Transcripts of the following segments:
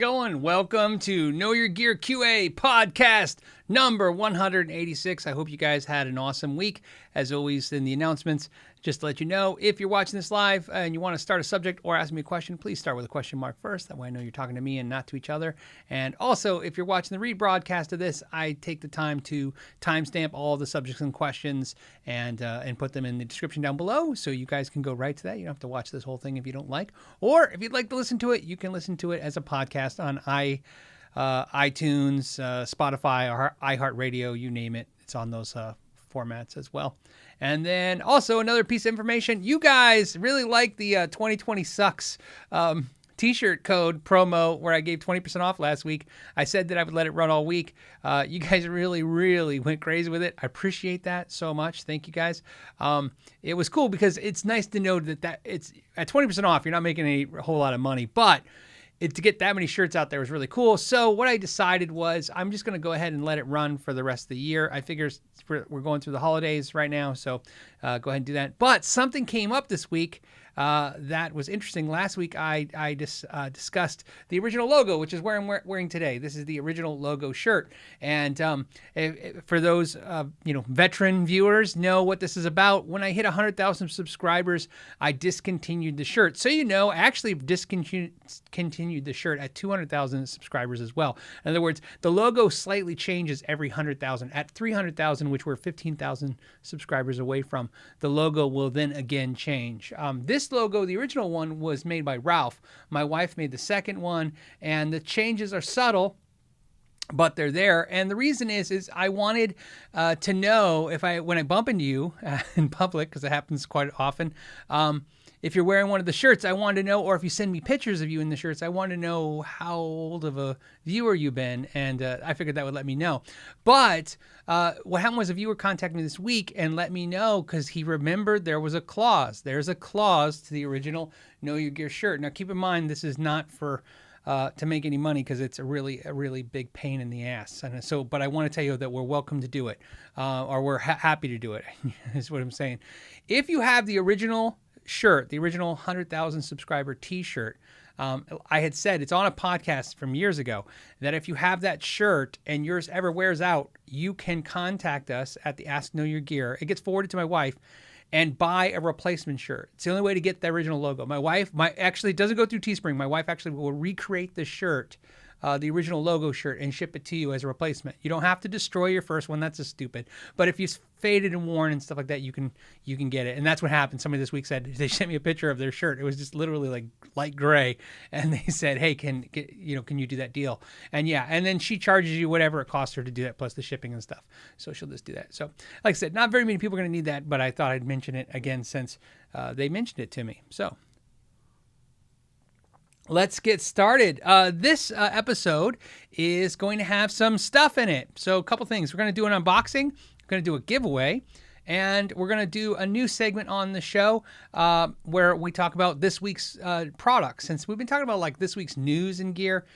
Going. Welcome to Know Your Gear QA podcast number 186. I hope you guys had an awesome week. As always, in the announcements, just to let you know, if you're watching this live and you want to start a subject or ask me a question, please start with a question mark first. That way I know you're talking to me and not to each other. And also, if you're watching the rebroadcast of this, I take the time to timestamp all the subjects and questions and put them in the description down below, so you guys can go right to that. You don't have to watch this whole thing if you don't like. Or if you'd like to listen to it, you can listen to it as a podcast on iTunes, Spotify, or iHeartRadio, you name it. It's on those formats as well. And then also another piece of information, you guys really like the 2020 Sucks t-shirt code promo where I gave 20% off last week. I said that I would let it run all week. You guys really went crazy with it. I appreciate that so much. Thank you guys. It was cool because it's nice to know that it's at 20% off. You're not making a whole lot of money, but to get that many shirts out there was really cool. So what I decided was I'm just going to go ahead and let it run for the rest of the year. I figure we're going through the holidays right now, so go ahead and do that. But something came up this week that was interesting. Last week I discussed the original logo, which is where I'm wearing today. This is the original logo shirt. And for those veteran viewers know what this is about. When I hit 100,000 subscribers, I discontinued the shirt. So I actually discontinued the shirt at 200,000 subscribers as well. In other words, the logo slightly changes every 100,000. At 300,000, which we're 15,000 subscribers away from, the logo will then again change. This logo, the original one, was made by Ralph. My wife made the second one, and the changes are subtle, but they're there. And the reason is I wanted to know when I bump into you in public, because it happens quite often, if you're wearing one of the shirts, I wanted to know, or if you send me pictures of you in the shirts, I want to know how old of a viewer you've been, and I figured that would let me know. But what happened was a viewer contacted me this week and let me know because he remembered there was a clause. There's a clause to the original Know Your Gear shirt. Now, keep in mind, this is not for to make any money because it's a really big pain in the ass. And so, but I want to tell you that we're welcome to do it, or we're happy to do it, is what I'm saying. If you have the original shirt, the original 100,000 subscriber t-shirt, I had said it's on a podcast from years ago that if you have that shirt and yours ever wears out, you can contact us at the Ask Know Your Gear. It gets forwarded to my wife, and buy a replacement shirt. It's the only way to get the original logo. My wife, actually, it doesn't go through Teespring. My wife actually will recreate the shirt, the original logo shirt, and ship it to you as a replacement. You don't have to destroy your first one. That's just stupid. But if it's faded and worn and stuff like that, you can get it. And that's what happened. Somebody this week said they sent me a picture of their shirt. It was just literally like light gray, and they said, "Hey, can you do that deal?" And yeah, and then she charges you whatever it costs her to do that plus the shipping and stuff. So she'll just do that. So like I said, not very many people are going to need that, but I thought I'd mention it again since they mentioned it to me. So let's get started. This episode is going to have some stuff in it. So a couple things. We're going to do an unboxing. We're going to do a giveaway. And we're going to do a new segment on the show where we talk about this week's products. Since we've been talking about like this week's news and gear,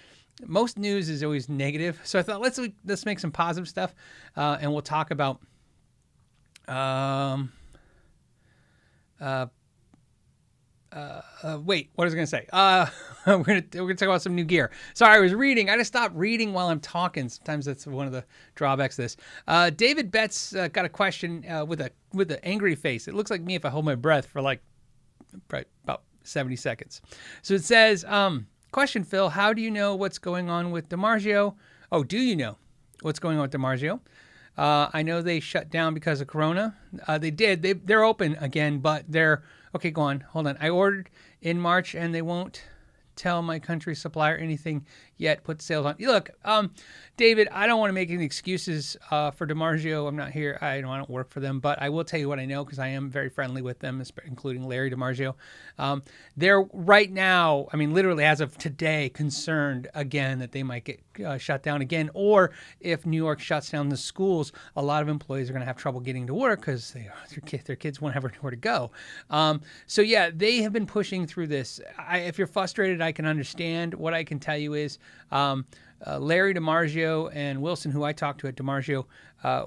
most news is always negative. So I thought let's make some positive stuff, and we'll talk about wait, what was I going to say? We're going to talk about some new gear. Sorry, I was reading. I just stopped reading while I'm talking. Sometimes that's one of the drawbacks of this. David Betts got a question with an angry face. It looks like me if I hold my breath for like probably about 70 seconds. So it says, question, Phil, how do you know what's going on with DiMarzio? Oh, do you know what's going on with DiMarzio? I know they shut down because of Corona. They did. They're open again, but they're... Okay, go on. Hold on. I ordered in March, and they won't tell my country supplier anything yet. Put sales on. Look, David, I don't want to make any excuses for DiMarzio. I'm not here. I don't work for them, but I will tell you what I know because I am very friendly with them, including Larry DiMarzio. They're right now, I mean, literally as of today, concerned again that they might get shut down again, or if New York shuts down the schools, a lot of employees are going to have trouble getting to work because their kids won't have anywhere to go. So yeah, they have been pushing through this. If you're frustrated, I can understand. What I can tell you is Larry DiMarzio and Wilson, who I talked to at DiMarzio,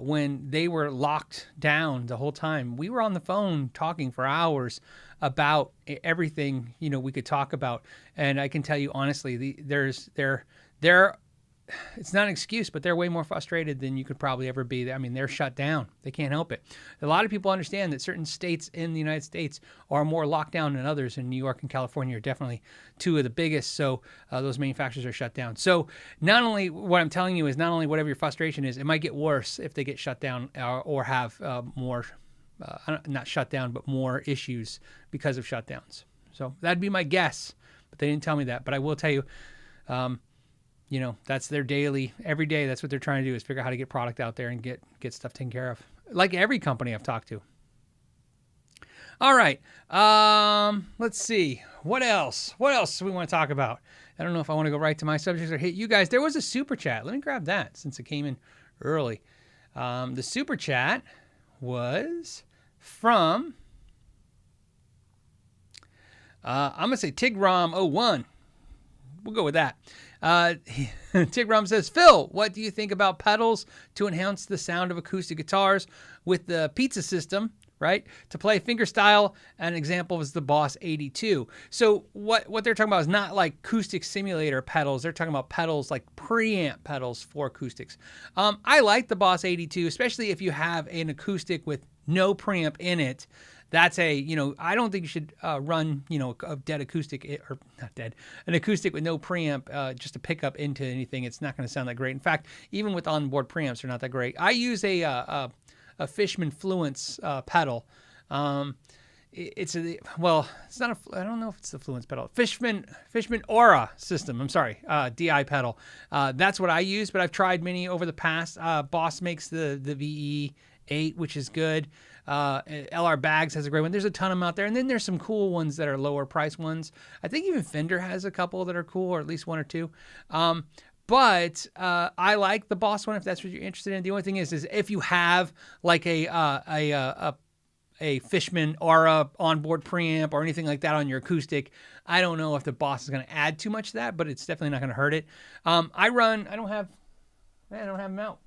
when they were locked down the whole time, we were on the phone talking for hours about everything, you know, we could talk about. And I can tell you honestly, it's not an excuse, but they're way more frustrated than you could probably ever be. I mean, they're shut down. They can't help it. A lot of people understand that certain states in the United States are more locked down than others, and New York and California are definitely two of the biggest. So those manufacturers are shut down. So not only what I'm telling you is not only whatever your frustration is, it might get worse if they get shut down or have more, not shut down, but more issues because of shutdowns. So that'd be my guess, but they didn't tell me that. But I will tell you, you know, that's their daily, every day. That's what they're trying to do, is figure out how to get product out there and get stuff taken care of. Like every company I've talked to. All right. Let's see. What else? What else do we want to talk about? I don't know if I want to go right to my subjects or hit you guys. There was a super chat. Let me grab that since it came in early. The super chat was from, I'm going to say Tigrom01. We'll go with that. Tigrom says, Phil, what do you think about pedals to enhance the sound of acoustic guitars with the pizza system, right? To play fingerstyle, an example is the Boss 82. So what they're talking about is not like acoustic simulator pedals. They're talking about pedals like preamp pedals for acoustics. I like the Boss 82, especially if you have an acoustic with no preamp in it. That's I don't think you should run, a dead acoustic, or not dead, an acoustic with no preamp just to pick up into anything. It's not going to sound that great. In fact, even with onboard preamps, they're not that great. I use a Fishman Fluence pedal. It's not I don't know if it's the Fluence pedal. Fishman Aura system. I'm sorry, DI pedal. That's what I use, but I've tried many over the past. Boss makes the VE8, which is good. LR Bags has a great one. There's a ton of them out there. And then there's some cool ones that are lower price ones. I think even Fender has a couple that are cool, or at least one or two. But I like the Boss one if that's what you're interested in. The only thing is if you have like a Fishman Aura onboard preamp or anything like that on your acoustic, I don't know if the Boss is going to add too much to that, but it's definitely not going to hurt it. I don't have them out.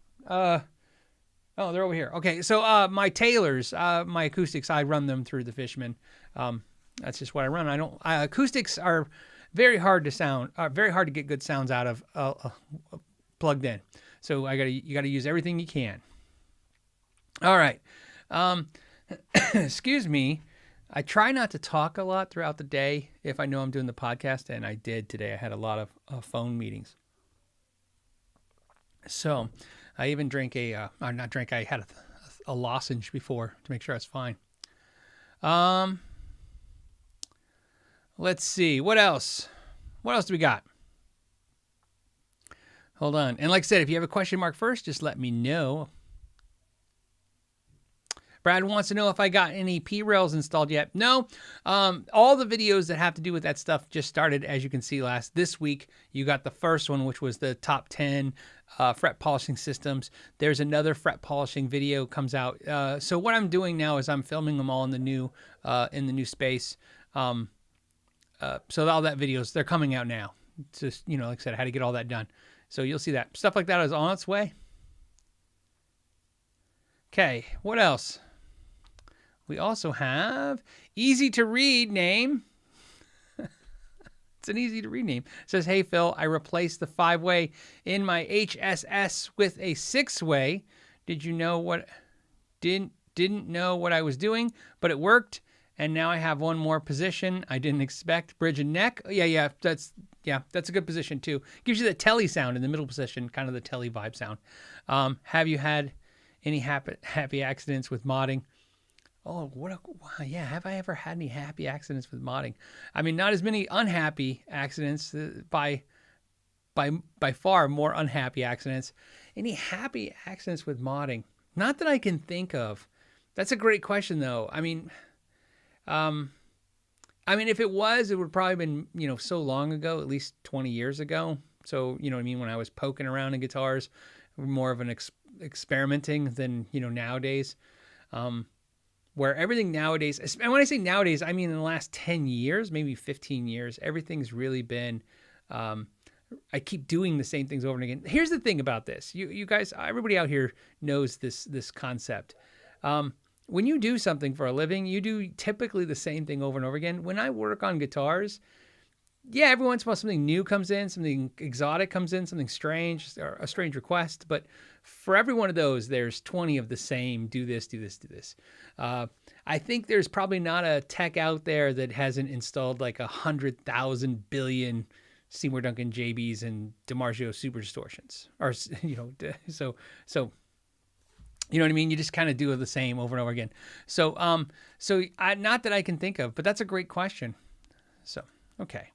Oh, they're over here. Okay, so my Taylors, my acoustics, I run them through the Fishman. That's just what I run. Acoustics are very hard to get good sounds out of plugged in. So you gotta use everything you can. All right. Excuse me. I try not to talk a lot throughout the day if I know I'm doing the podcast, and I did today. I had a lot of phone meetings. So I even drank I had a lozenge before to make sure I was fine. Let's see. What else? What else do we got? Hold on. And like I said, if you have a question mark first, just let me know. Brad wants to know if I got any P-Rails installed yet. No. All the videos that have to do with that stuff just started, as you can see, this week. You got the first one, which was the top 10 fret polishing systems. There's another fret polishing video comes out. So what I'm doing now is I'm filming them all in the new space. So all that videos, they're coming out now. It's just, like I said, I had to get all that done. So you'll see that. Stuff like that is on its way. Okay, what else? We also have easy to read name. It's an easy to read name. It says, hey, Phil, I replaced the 5-way in my HSS with a 6-way. Didn't know what I was doing, but it worked. And now I have one more position I didn't expect. Bridge and neck. Yeah, that's a good position too. Gives you the telly sound in the middle position, kind of the telly vibe sound. Have you had any happy accidents with modding? Oh, have I ever had any happy accidents with modding? I mean, not as many unhappy accidents, by far more unhappy accidents. Any happy accidents with modding? Not that I can think of. That's a great question though. I mean, if it was, it would probably been, so long ago, at least 20 years ago. So, when I was poking around in guitars, more of an experimenting than, nowadays. where everything nowadays, and when I say nowadays, I mean in the last 10 years, maybe 15 years, everything's really been, I keep doing the same things over and again. Here's the thing about this. You guys, everybody out here knows this concept. When you do something for a living, you do typically the same thing over and over again. When I work on guitars, yeah, every once in a while something new comes in, something exotic comes in, something strange, or a strange request. But for every one of those, there's 20 of the same, do this, do this, do this. I think there's probably not a tech out there that hasn't installed like 100,000 billion Seymour Duncan JBs and DiMarzio super distortions. Or, so you know what I mean? You just kind of do the same over and over again. So not that I can think of, but that's a great question. So, okay.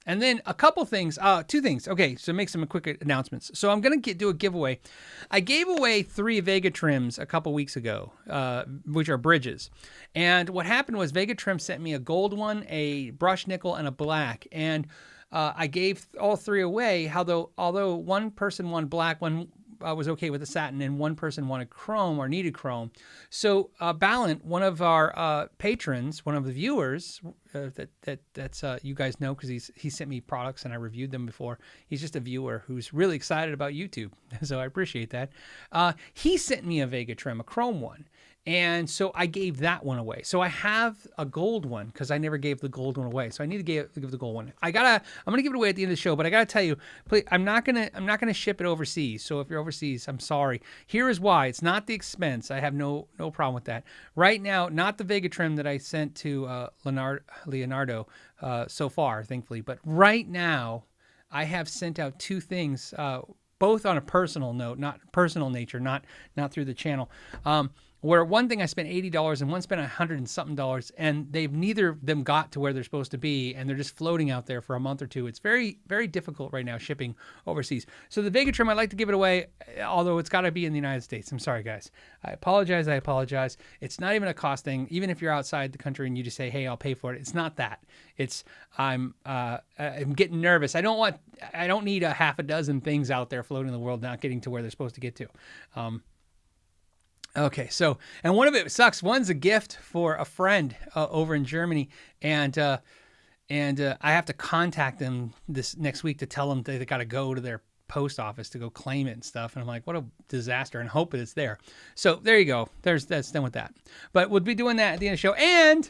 And then a couple things, two things. Okay, so make some quick announcements. So I'm going to do a giveaway. I gave away 3 Vega Trems a couple weeks ago, which are bridges. And what happened was Vega Trem sent me a gold one, a brushed nickel, and a black. And I gave all 3 away, although one person won black, one was okay with the satin, and one person wanted chrome or needed chrome. So Ballant, one of our patrons, one of the viewers that's you guys know because he sent me products and I reviewed them before. He's just a viewer who's really excited about YouTube, so I appreciate that. He sent me a Vega Trem, a chrome one. And so I gave that one away. So I have a gold one because I never gave the gold one away. So I need to give the gold one. I'm gonna give it away at the end of the show, but I gotta tell you, please, I'm not gonna ship it overseas. So if you're overseas, I'm sorry. Here is why. It's not the expense. I have no problem with that. Right now, not the Vega Trem that I sent to Leonardo so far, thankfully. But right now, I have sent out 2 things, both on a personal note, not personal nature, not through the channel. Where one thing I spent $80 and one spent $100 and something, and they've neither of them got to where they're supposed to be, and they're just floating out there for a month or 2. It's very, very difficult right now shipping overseas. So the Vega Trem, I'd like to give it away, although it's got to be in the United States. I'm sorry, guys. I apologize. It's not even a cost thing. Even if you're outside the country and you just say, hey, I'll pay for it. It's not that. It's I'm getting nervous. I don't need a half a dozen things out there floating in the world not getting to where they're supposed to get to. Okay, so, and one of it sucks. One's a gift for a friend over in Germany, and I have to contact them this next week to tell them they got to go to their post office to go claim it and stuff. And I'm like, what a disaster, and hope that it's there. So there you go. That's done with that. But we'll be doing that at the end of the show. And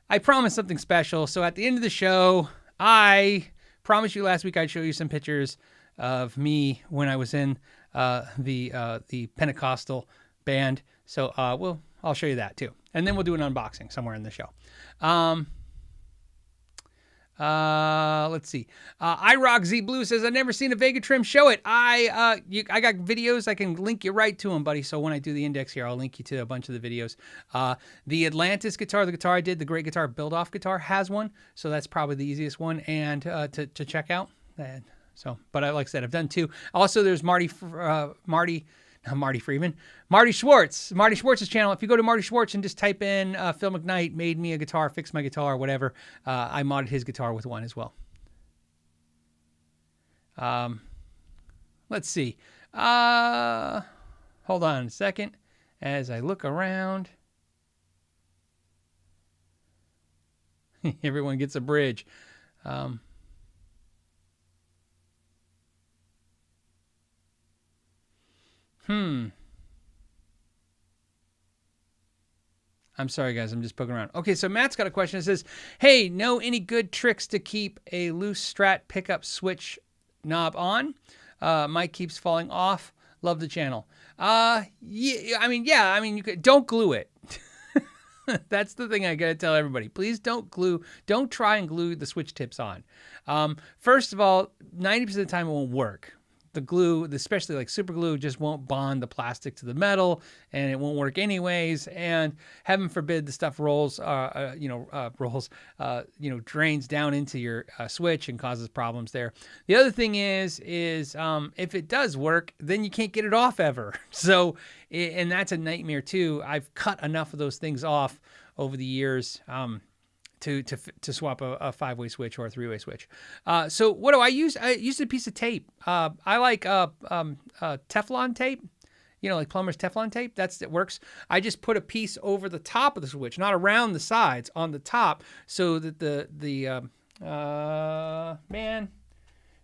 I promised something special. So at the end of the show, I promised you last week I'd show you some pictures of me when I was in the Pentecostal Band. So I'll show you that too, and then we'll do an unboxing somewhere in the show. Let's see. iRock Z Blue says, I've never seen a Vega Trem. Show it. I got videos. I can link you right to them, buddy. So when I do the index here, I'll link you to a bunch of the videos. The Atlantis guitar, the guitar I did, the Great Guitar Build-Off guitar has one. So that's probably the easiest one and to check out. And so, but like I said, I've done 2. Also, there's Marty Friedman, Marty Schwartz. Marty Schwartz's channel. If you go to Marty Schwartz and just type in Phil McKnight made me a guitar, fix my guitar, whatever, I modded his guitar with one as well. Let's see. Hold on a second as I look around. Everyone gets a bridge. I'm sorry, guys. I'm just poking around. Okay, so Matt's got a question. It says, hey, know any good tricks to keep a loose Strat pickup switch knob on? Mic keeps falling off. Love the channel. Yeah, you could, don't glue it. That's the thing I got to tell everybody. Please don't try and glue the switch tips on. First of all, 90% of the time it won't work. The glue, especially like super glue, just won't bond the plastic to the metal, and it won't work anyways. And heaven forbid the stuff drains down into your switch and causes problems there. The other thing is if it does work, then you can't get it off ever. So, and that's a nightmare too. I've cut enough of those things off over the years. To swap a 5-way switch or a 3-way switch. So what do I use? I use a piece of tape. I like Teflon tape. like plumber's Teflon tape. It works. I just put a piece over the top of the switch, not around the sides, on the top, so that man,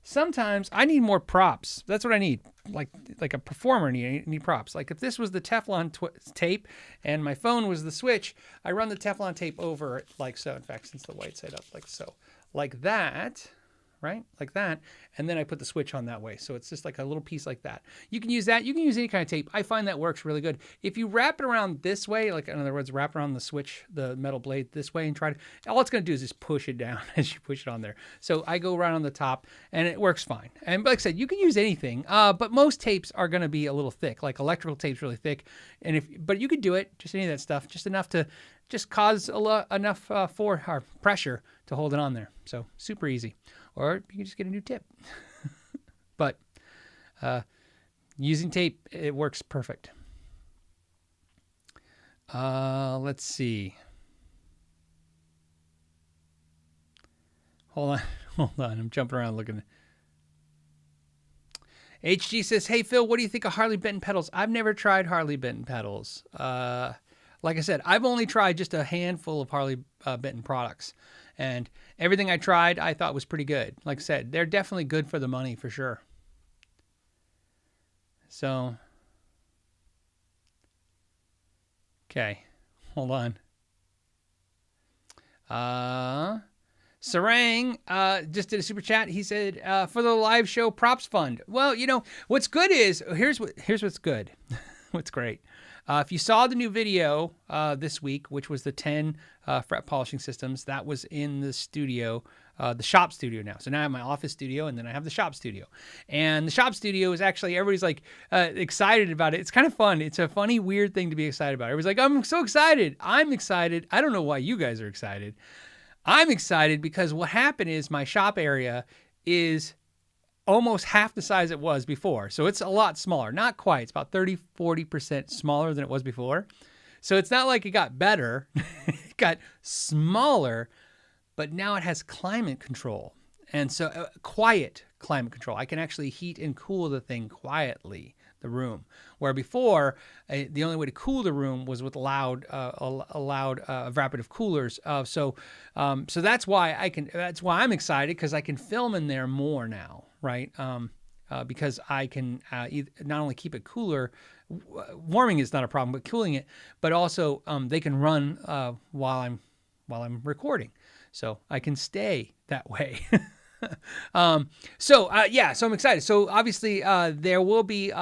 sometimes I need more props. That's what I need. Like a performer need props. Like if this was the Teflon tape and my phone was the switch, I run the Teflon tape over it like so. In fact, since the white side up, like so, like that. Right? Like that. And then I put the switch on that way. So it's just like a little piece like that. You can use that. You can use any kind of tape. I find that works really good. If you wrap it around this way, like in other words, wrap around the switch, the metal blade this way and try to, all it's going to do is just push it down as you push it on there. So I go right on the top and it works fine. And like I said, you can use anything, but most tapes are going to be a little thick, like electrical tape's really thick. But you could do it, just any of that stuff, just enough to just cause enough pressure to hold it on there. So super easy. Or you can just get a new tip. But using tape, it works perfect. Let's see. Hold on. I'm jumping around looking. HG says, hey, Phil, what do you think of Harley Benton pedals? I've never tried Harley Benton pedals. Like I said, I've only tried just a handful of Harley Benton products. And everything I tried, I thought was pretty good. Like I said, they're definitely good for the money, for sure. So, okay, hold on. Sarang just did a super chat. He said, for the live show props fund. Well, what's good is, here's what's good. What's great. If you saw the new video this week, which was the 10 fret polishing systems, that was in the studio, the shop studio now. So now I have my office studio and then I have the shop studio. And the shop studio is actually, everybody's like excited about it. It's kind of fun. It's a funny, weird thing to be excited about. Everybody's like, I'm so excited. I'm excited. I don't know why you guys are excited. I'm excited because what happened is my shop area is almost half the size it was before. So it's a lot smaller. Not quite. It's about 30-40% smaller than it was before. So it's not like it got better. It got smaller, but now it has climate control. And so quiet climate control. I can actually heat and cool the thing quietly, the room. Where before, the only way to cool the room was with loud evaporative coolers. So that's why that's why I'm excited, because I can film in there more now. Right, because I can not only keep it cooler, warming is not a problem, but cooling it, but also they can run while I'm recording, so I can stay that way. So I'm excited. So obviously there will be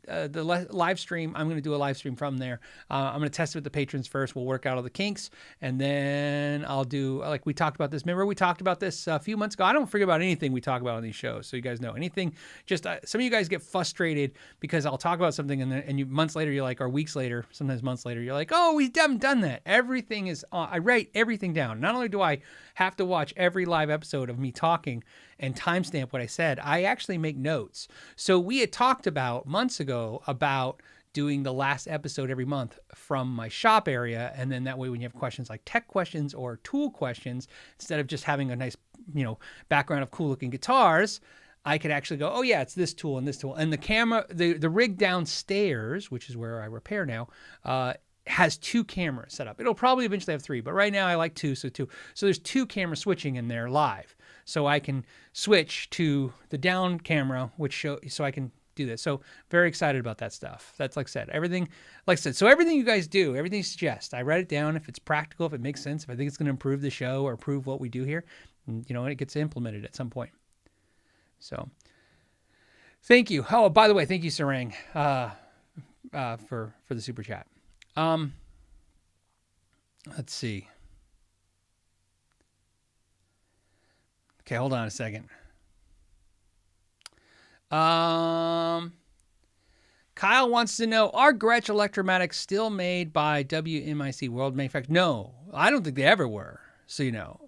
the live stream. I'm going to do a live stream from there. I'm going to test it with the patrons first. We'll work out all the kinks, and then I'll do, like we talked about this. Remember we talked about this a few months ago. I don't forget about anything we talk about on these shows, so you guys know anything. Just some of you guys get frustrated because I'll talk about something and you months later you're like, or weeks later, sometimes months later, you're like, oh, we haven't done that. Everything is I write everything down. Not only do I have to watch every live episode of me talking and timestamp what I said, I actually make notes. So we had talked about months ago about doing the last episode every month from my shop area. And then that way, when you have questions like tech questions or tool questions, instead of just having a nice, background of cool looking guitars, I could actually go, oh yeah, it's this tool and this tool. And the camera, the rig downstairs, which is where I repair now, has 2 cameras set up. It'll probably eventually have 3, but right now I like 2, so 2. So there's 2 camera switching in there live. So I can switch to the down camera, so I can do this. So very excited about that stuff. That's like I said, everything, so everything you guys do, everything you suggest, I write it down. If it's practical, if it makes sense, if I think it's going to improve the show or improve what we do here, and it gets implemented at some point. So thank you. Oh, by the way, thank you, Sarang, for the super chat. Let's see. Okay, hold on a second. Kyle wants to know, are Grestch Electromatic still made by WMIC World Manufacturing? No, I don't think they ever were. So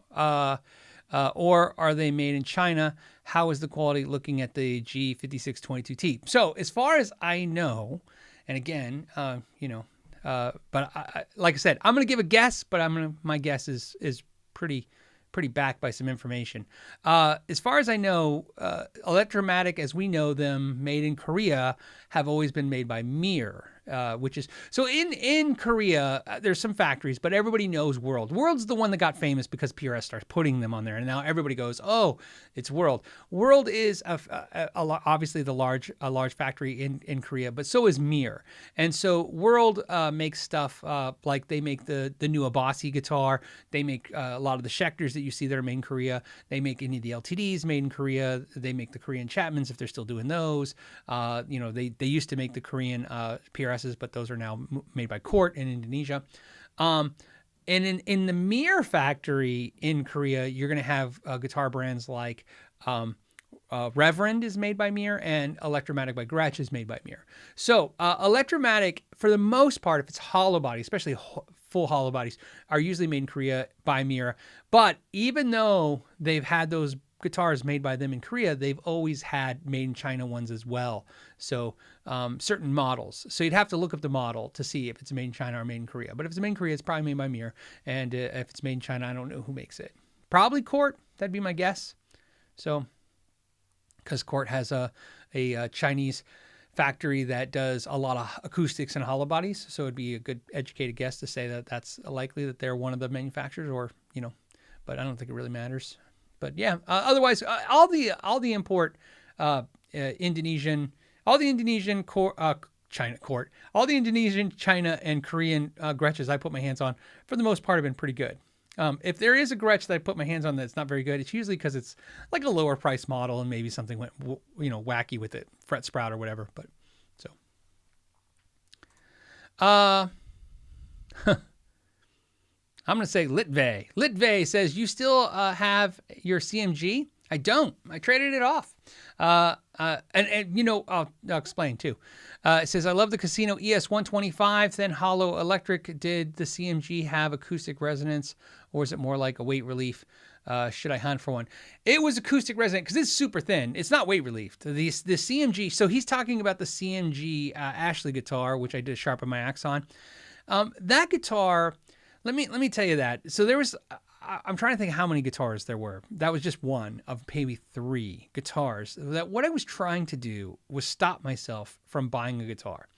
or are they made in China? How is the quality looking at the G5622T? So as far as I know, and again, but like I said, I'm going to give a guess, but my guess is pretty pretty backed by some information. As far as I know, Electromatic, as we know them, made in Korea, have always been made by Mir. Which is so in Korea, there's some factories, but everybody knows World. World's the one that got famous because PRS starts putting them on there, and now everybody goes, "Oh, it's World." World is obviously a large factory in Korea, but so is Mir. And so World makes stuff like they make the new Abasi guitar. They make a lot of the Schecters that you see that are made in Korea. They make any of the LTDs made in Korea. They make the Korean Chapmans if they're still doing those. They used to make the Korean PRS, but those are now made by Court in Indonesia. And in the Mir factory in Korea, you're going to have guitar brands like Reverend is made by Mir, and Electromatic by Grestch is made by Mir. So Electromatic, for the most part, if it's hollow body, especially full hollow bodies, are usually made in Korea by Mir. But even though they've had those guitars made by them in Korea, they've always had made in China ones as well. So certain models. So you'd have to look up the model to see if it's made in China or made in Korea. But if it's made in Korea, it's probably made by Mir. And if it's made in China, I don't know who makes it. Probably Court. That'd be my guess. So, because Court has a Chinese factory that does a lot of acoustics and hollow bodies. So it'd be a good educated guess to say that that's likely that they're one of the manufacturers, or, but I don't think it really matters. But yeah, otherwise, all the import Indonesian, all the Indonesian China Court, all the Indonesian, China, and Korean Grestches I put my hands on, for the most part, have been pretty good. If there is a Grestch that I put my hands on that's not very good, it's usually because it's like a lower price model and maybe something went wacky with it, fret sprout or whatever. But so. I'm going to say Litve. Litve says, you still have your CMG? I don't. I traded it off. I'll explain too. It says, I love the Casino ES125, then hollow electric. Did the CMG have acoustic resonance, or is it more like a weight relief? Should I hunt for one? It was acoustic resonant because it's super thin. It's not weight relief. The CMG, so he's talking about the CMG Ashley guitar, which I did sharpen my axe on. That guitar... Let me tell you that. So there was, I'm trying to think how many guitars there were. That was just one of maybe 3 guitars. That what I was trying to do was stop myself from buying a guitar.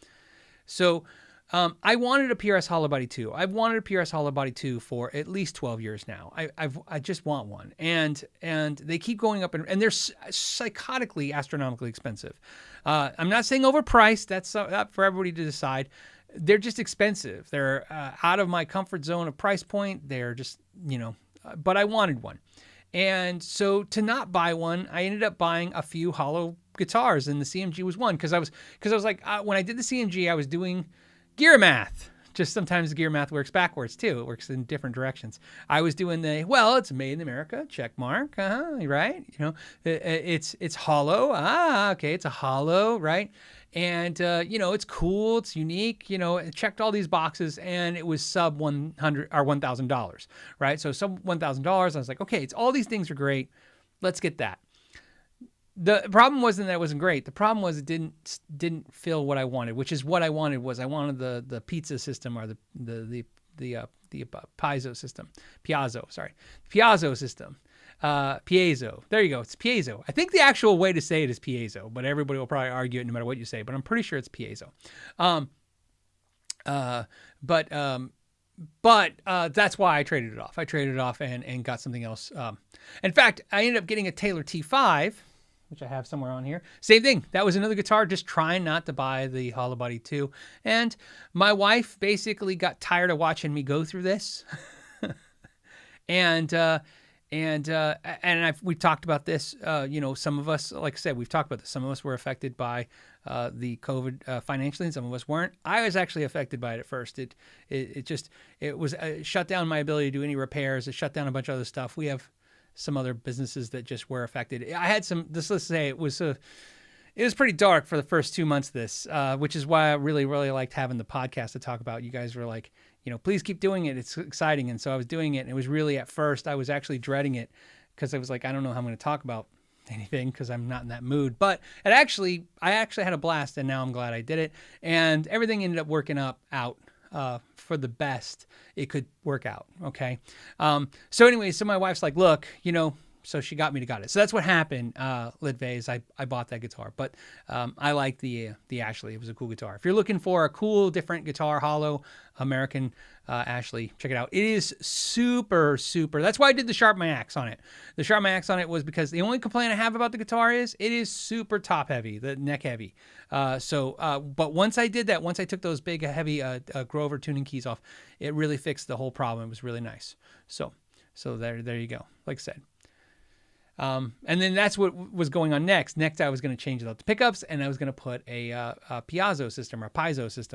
So I wanted a PRS hollow body 2. I've wanted a PRS hollow body 2 for at least 12 years now. I just want one, and they keep going up, and they're psychotically astronomically expensive. I'm not saying overpriced. That's up for everybody to decide. They're just expensive. They're out of my comfort zone of price point. They're just, but I wanted one. And so to not buy one, I ended up buying a few hollow guitars, and the CMG was one. Because I was like, when I did the CMG, I was doing gear math. Just sometimes the gear math works backwards too. It works in different directions. I was doing it's made in America, check mark, right? It's hollow. Okay, it's a hollow, right? And, it's cool. It's unique. It checked all these boxes, and it was sub $100 or $1,000, right? So sub $1,000. I was like, okay, it's all these things are great. Let's get that. The problem wasn't that it wasn't great. The problem was it didn't fill what I wanted, which is what I wanted was I wanted the pizza system, or the piezo system. Piezo system. Piezo. There you go. It's piezo. I think the actual way to say it is piezo, but everybody will probably argue it no matter what you say, but I'm pretty sure it's piezo. But that's why I traded it off. I traded it off and got something else. In fact, I ended up getting a Taylor T5, which I have somewhere on here. Same thing. That was another guitar, just trying not to buy the hollow body 2. And my wife basically got tired of watching me go through this. We've talked about this, some of us, like I said, we've talked about this. Some of us were affected by the COVID financially, and some of us weren't. I was actually affected by it at first. It shut down my ability to do any repairs. It shut down a bunch of other stuff. We have some other businesses that just were affected. I had let's say it was pretty dark for the first 2 months of this, which is why I really, really liked having the podcast to talk about. You guys were like, please keep doing it. It's exciting. And so I was doing it. And it was really, at first, I was actually dreading it because I was like, I don't know how I'm going to talk about anything because I'm not in that mood. But I actually had a blast, and now I'm glad I did it. And everything ended up working out for the best, it could work out. Okay. So anyway, so my wife's like, look, so she got it. So that's what happened. Lidve is I bought that guitar, but I like the Ashley. It was a cool guitar. If you're looking for a cool, different guitar, hollow American Ashley, check it out. It is super, super. That's why I did the Sharp My Axe on it. The Sharp My Axe on it was because the only complaint I have about the guitar is it is super top heavy, the neck heavy. But once I did that, once I took those big, heavy Grover tuning keys off, it really fixed the whole problem. It was really nice. So there you go. Like I said. And then that's what was going on next. Next, I was going to change out the pickups, and I was going to put a piezo system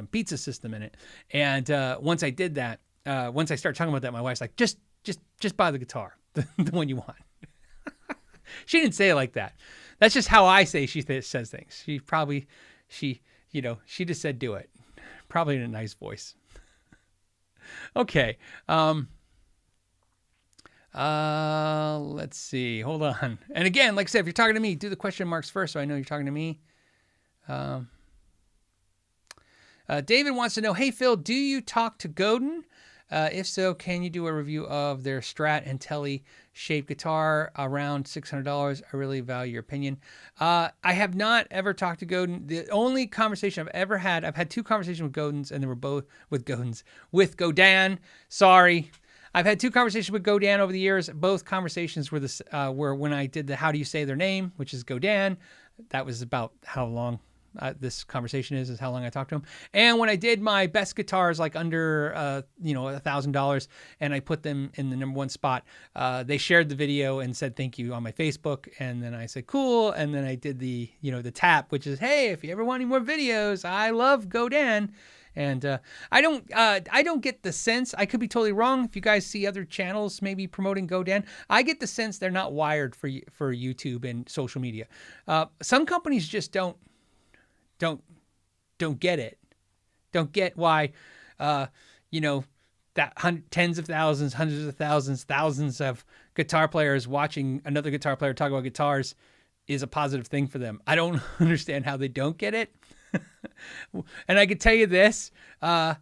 pizza system in it. And once I did that, once I started talking about that, my wife's like, just buy the guitar, the one you want. She didn't say it like that. That's just how I say she says things. She just said do it. Probably in a nice voice. Okay. Let's see. Hold on. And again, like I said, if you're talking to me, do the question marks first so I know you're talking to me. David wants to know, hey, Phil, do you talk to Godin? If so, can you do a review of their Strat and Telly shaped guitar around $600? I really value your opinion. I have not ever talked to Godin. The only conversation I've ever had, I've had 2 conversations with Godins, and they were both with Godin. Sorry. I've had 2 conversations with Godin over the years. Both conversations were when I did the how do you say their name, which is Godin. That was about how long this conversation is how long I talked to him. And when I did my best guitars, like under $1,000, and I put them in the #1 spot, they shared the video and said thank you on my Facebook. And then I said cool. And then I did the tap, which is, hey, if you ever want any more videos, I love Godin. And I don't get the sense, I could be totally wrong. If you guys see other channels maybe promoting Godin, I get the sense they're not wired for YouTube and social media. Some companies just don't get it. Don't get why, that tens of thousands, hundreds of thousands, thousands of guitar players watching another guitar player talk about guitars is a positive thing for them. I don't understand how they don't get it. And I can tell you this, the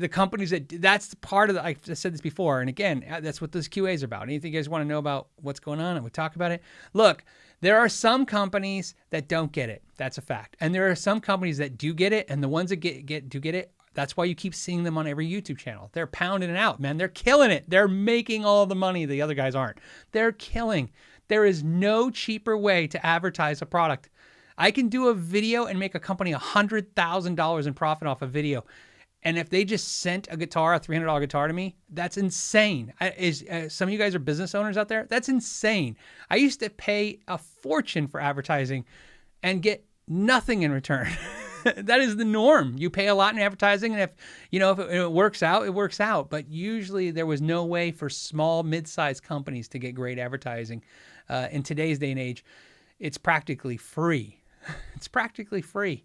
companies that's the part of I said this before. And again, that's what those QAs are about. Anything you guys want to know about what's going on, and we'll talk about it. Look, there are some companies that don't get it. That's a fact. And there are some companies that do get it. And the ones that do get it, that's why you keep seeing them on every YouTube channel. They're pounding it out, man. They're killing it. They're making all the money the other guys aren't. They're killing. There is no cheaper way to advertise a product. I can do a video and make a company $100,000 in profit off a video. And if they just sent a guitar, a $300 guitar to me, that's insane. Some of you guys are business owners out there? That's insane. I used to pay a fortune for advertising and get nothing in return. That is the norm. You pay a lot in advertising, and if it works out, it works out. But usually there was no way for small, mid-sized companies to get great advertising. In today's day and age, it's practically free. It's practically free.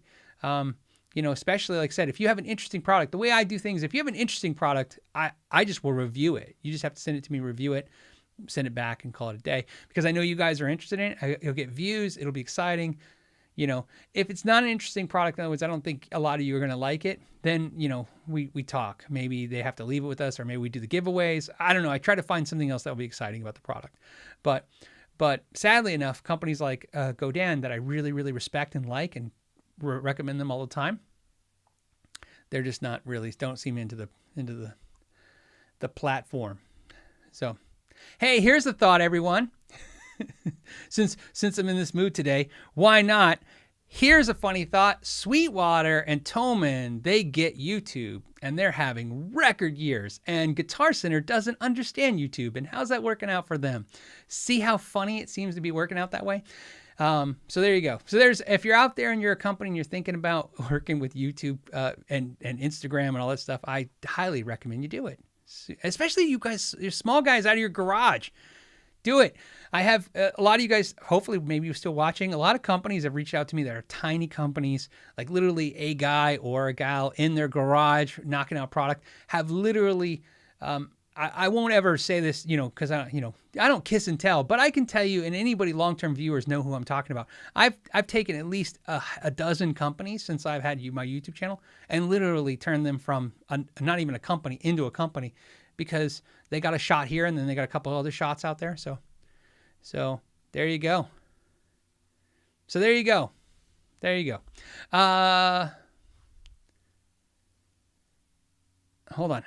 Especially like I said, if you have an interesting product, the way I do things, if you have an interesting product, I just will review it. You just have to send it to me, review it, send it back, and call it a day, because I know you guys are interested in it. You'll get views. It'll be exciting. If it's not an interesting product, in other words, I don't think a lot of you are going to like it, then, we talk. Maybe they have to leave it with us, or maybe we do the giveaways. I don't know. I try to find something else that will be exciting about the product. But sadly enough, companies like Godin that I really, really respect and like and recommend them all the time, they're just not really, don't seem into the platform. So, hey, here's the thought, everyone. Since I'm in this mood today, why not? Here's a funny thought. Sweetwater and Tolman, they get YouTube, and they're having record years, and Guitar Center doesn't understand YouTube. And how's that working out for them? See how funny it seems to be working out that way? So there you go. So if you're out there and you're a company and you're thinking about working with YouTube and Instagram and all that stuff, I highly recommend you do it. Especially you guys, you're small guys out of your garage. Do it. I have a lot of you guys, hopefully maybe you're still watching. A lot of companies have reached out to me that are tiny companies, like literally a guy or a gal in their garage knocking out product, have literally, I won't ever say this, because I don't kiss and tell, but I can tell you, and anybody long-term viewers know who I'm talking about. I've taken at least a dozen companies since I've had my YouTube channel and literally turned them from not even a company into a company because they got a shot here and then they got a couple other shots out there. So there you go. There you go. Hold on.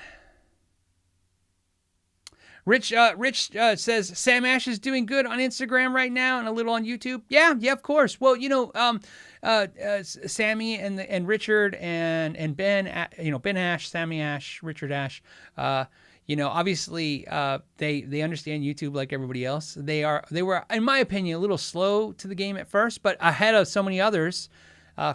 Rich says Sam Ash is doing good on Instagram right now and a little on YouTube. Yeah, of course. Well, Sammy and Richard and Ben, Ben Ash, Sammy Ash, Richard Ash. Obviously they understand YouTube like everybody else. They were, in my opinion, a little slow to the game at first, but ahead of so many others,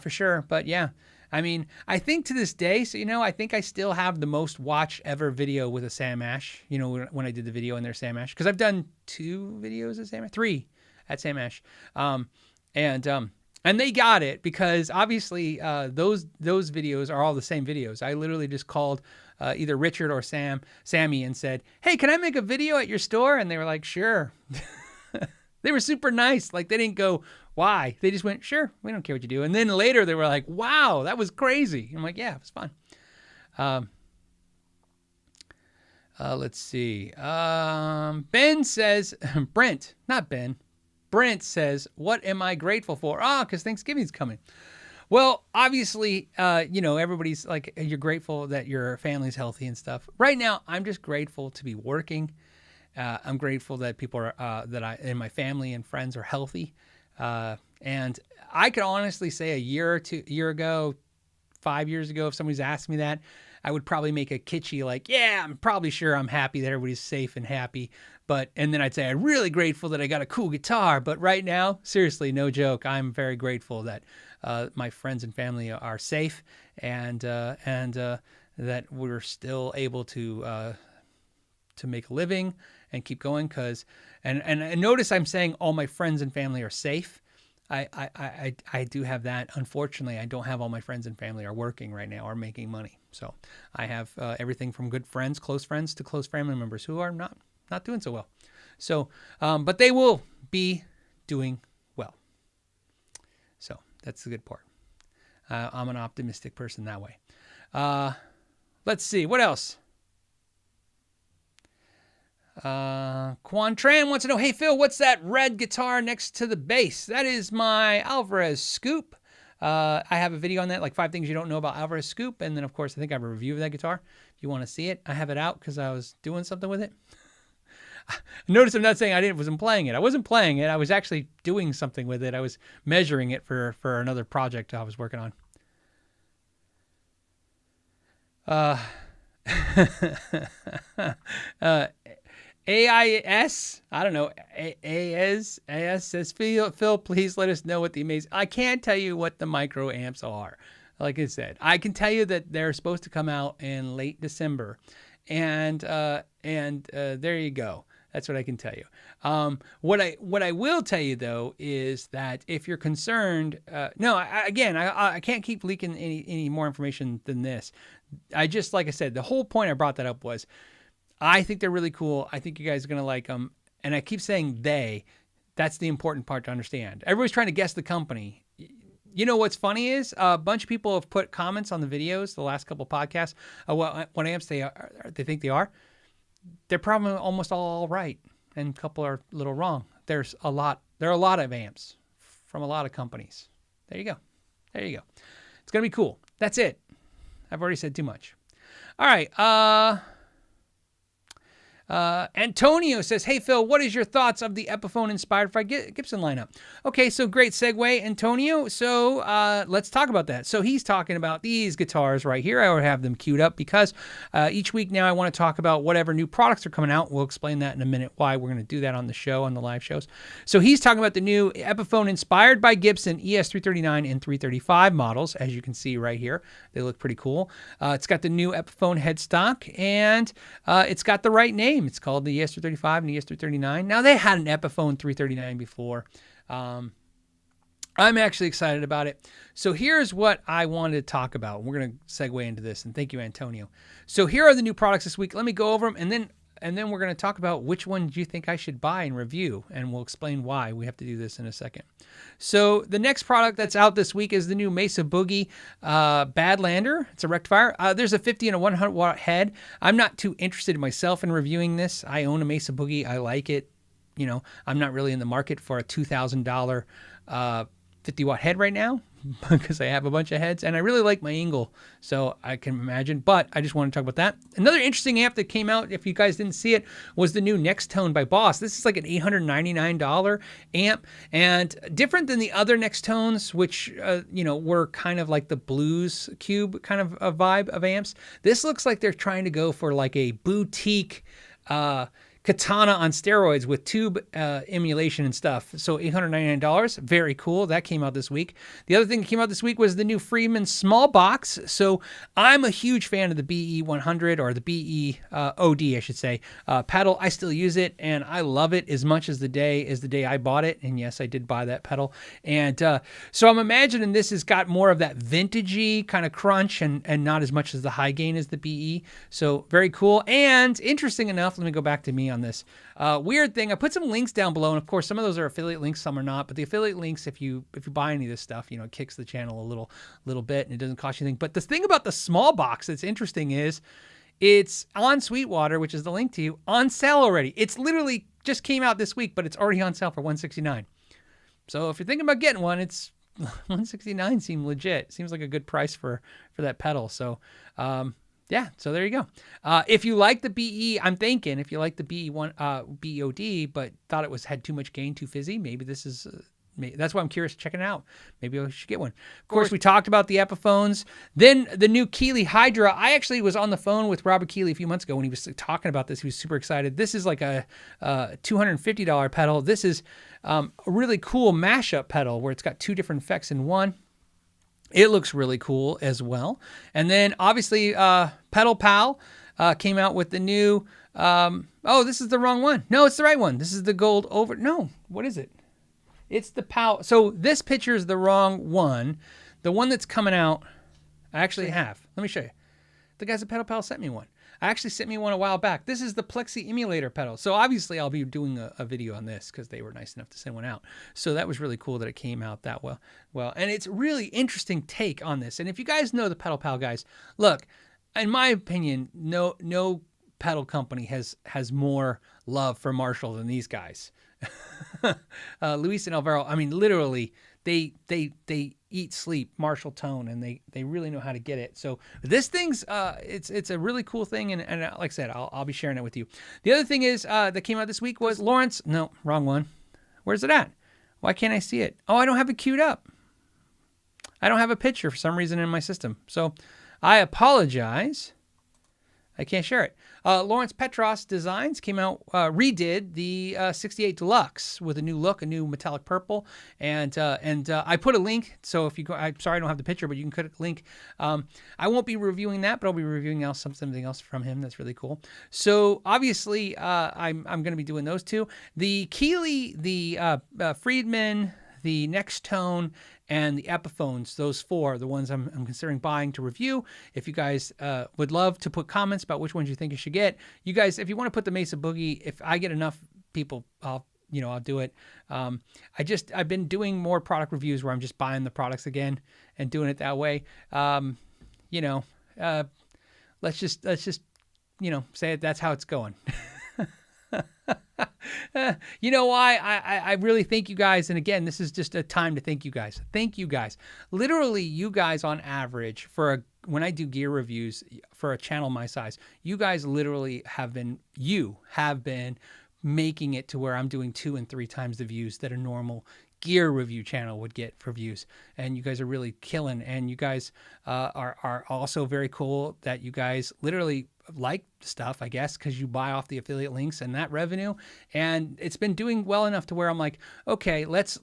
for sure. But yeah. I mean, I think to this day, I think I still have the most watched ever video with a Sam Ash, when I did the video in their Sam Ash, because I've done 2 videos at Sam Ash, 3 at Sam Ash. And they got it because obviously those videos are all the same videos. I literally just called either Richard or Sammy and said, hey, can I make a video at your store? And they were like, sure. They were super nice. Like, they didn't go, why? They just went, sure, we don't care what you do. And then later they were like, wow, that was crazy. I'm like, yeah, it was fun. Let's see. Ben says, Brent says, what am I grateful for? Because Thanksgiving's coming. Well, obviously, everybody's like, you're grateful that your family's healthy and stuff. Right now, I'm just grateful to be working. I'm grateful that people are, and my family and friends are healthy. And I could honestly say a year ago, 5 years ago, if somebody's asked me that, I would probably make a kitschy, like, yeah, I'm probably sure I'm happy that everybody's safe and happy. And then I'd say, I'm really grateful that I got a cool guitar. But right now, seriously, no joke, I'm very grateful that my friends and family are safe and that we're still able to make a living and keep going. And notice I'm saying all my friends and family are safe. I do have that. Unfortunately, I don't have all my friends and family are working right now or making money. So I have everything from good friends, close friends, to close family members who are not doing so well. So, but they will be doing well. So that's the good part. I'm an optimistic person that way. Let's see. What else? Quan Tran wants to know, hey Phil, what's that red guitar next to the bass? That is my Alvarez Scoop. I have a video on that, like 5 things you don't know about Alvarez Scoop. And then of course, I think I have a review of that guitar. If you want to see it, I have it out because I was doing something with it. Notice I'm not saying I wasn't playing it. I wasn't playing it. I was actually doing something with it. I was measuring it for another project I was working on. AIS, I don't know, AS says, Phil, please let us know what the amazing, I can't tell you what the micro amps are. Like I said, I can tell you that they're supposed to come out in late December. And there you go. That's what I can tell you. What I will tell you though is that if you're concerned, I can't keep leaking any more information than this. Like I said, the whole point I brought that up was, I think they're really cool. I think you guys are going to like them. And I keep saying that's the important part to understand. Everybody's trying to guess the company. You know what's funny is a bunch of people have put comments on the videos, the last couple of podcasts, what amps they think they are. They're probably almost all right. And a couple are a little wrong. There are a lot of amps from a lot of companies. There you go. It's going to be cool. That's it. I've already said too much. All right. Antonio says, hey Phil, what is your thoughts of the Epiphone inspired by Gibson lineup? Okay, so great segue, Antonio. So let's talk about that. So he's talking about these guitars right here. I would have them queued up because each week now I want to talk about whatever new products are coming out. We'll explain that in a minute, why we're going to do that on the show, on the live shows. So he's talking about the new Epiphone inspired by Gibson ES339 and 335 models, as you can see right here. They look pretty cool. It's got the new Epiphone headstock, and it's got the right name. It's called the ES335 and the ES339. Now, they had an Epiphone 339 before. I'm actually excited about it. So here's what I wanted to talk about. We're going to segue into this, and thank you, Antonio. So here are the new products this week. Let me go over them, and then and then we're going to talk about which one do you think I should buy and review, and we'll explain why. We have to do this in a second. So the next product that's out this week is the new Mesa Boogie Badlander. It's a rectifier. There's a 50 and a 100 watt head. I'm not too interested myself in reviewing this. I own a Mesa Boogie. I like it. You know, I'm not really in the market for a $2,000 50 watt head right now because I have a bunch of heads, and I really like my Engel, so I can imagine, but I just want to talk about that. Another interesting amp that came out, if you guys didn't see it, was the new Nextone by Boss. This is like an $899 amp, and different than the other Nextones, which, you know, were kind of like the Blues Cube kind of a vibe of amps. This looks like they're trying to go for like a boutique, Katana on steroids with tube emulation and stuff. So $899, very cool. That came out this week. The other thing that came out this week was the new Friedman Smallbox. So I'm a huge fan of the BE100, or the BE OD, I should say, pedal. I still use it, and I love it as much as the day I bought it. And yes, I did buy that pedal. And so I'm imagining this has got more of that vintagey kind of crunch, and not as much as the high gain as the BE. So very cool. And interesting enough, let me go back to me on this. Weird thing, I put some links down below, and of course some of those are affiliate links, some are not, but the affiliate links, if you buy any of this stuff, you know, it kicks the channel a little bit, and it doesn't cost you anything. But the thing about the small box that's interesting is it's on Sweetwater, which is the link to you, on sale already. It's literally just came out this week, but it's already on sale for $169. So if you're thinking about getting one, it's $169 seems legit. Seems like a good price for that pedal. So yeah, so there you go. If you like the BE, I'm thinking if you like the BEOD, but thought it had too much gain, too fizzy, maybe this is, that's why I'm curious to check it out. Maybe I should get one. Of course, we talked about the Epiphones. Then the new Keeley Hydra. I actually was on the phone with Robert Keeley a few months ago when he was talking about this. He was super excited. This is like a $250 pedal. This is a really cool mashup pedal where it's got two different effects in one. It looks really cool as well. And then obviously Pedal Pal came out with the new, oh, this is the wrong one. No, it's the right one. This is the gold over, no, what is it? It's the Pal. So this picture is the wrong one. The one that's coming out, I actually have. Let me show you. The guys at Pedal Pal sent me one. I actually sent me one a while back. This is the Plexi emulator pedal. So obviously I'll be doing a video on this because they were nice enough to send one out. So that was really cool that it came out that well. And it's really interesting take on this. And if you guys know the Pedal Pal guys, look, in my opinion, no pedal company has more love for Marshall than these guys. Luis and Alvaro, I mean, literally, they eat, sleep Marshall tone, and they really know how to get it. So this thing's it's a really cool thing, and like I said, I'll be sharing it with you. The other thing is that came out this week was Lawrence. No, wrong one. Where's it at? Why can't I see it? Oh, I don't have it queued up. I don't have a picture for some reason in my system. So I apologize. I can't share it. Lawrence Petros Designs came out, redid the 68 Deluxe with a new look, a new metallic purple, and I put a link. So if you go, I'm sorry I don't have the picture, but you can click a link. I won't be reviewing that, but I'll be reviewing something else from him that's really cool. So obviously, I'm going to be doing those two. The Keeley, the Friedman, the Nextone, and the Epiphones, those four are the ones I'm considering buying to review. If you guys would love to put comments about which ones you think you should get, you guys, if you want to put the Mesa Boogie, if I get enough people, I'll do it. I've been doing more product reviews where I'm just buying the products again and doing it that way. Let's just say that's how it's going. You know why? I really thank you guys. And again, this is just a time to thank you guys. Thank you guys. Literally, you guys on average when I do gear reviews for a channel my size, you guys literally have been making it to where I'm doing 2 and 3 times the views that a normal gear review channel would get for views. And you guys are really killing. And you guys are also very cool that you guys literally like stuff, I guess, because you buy off the affiliate links and that revenue. And it's been doing well enough to where I'm like, okay, let's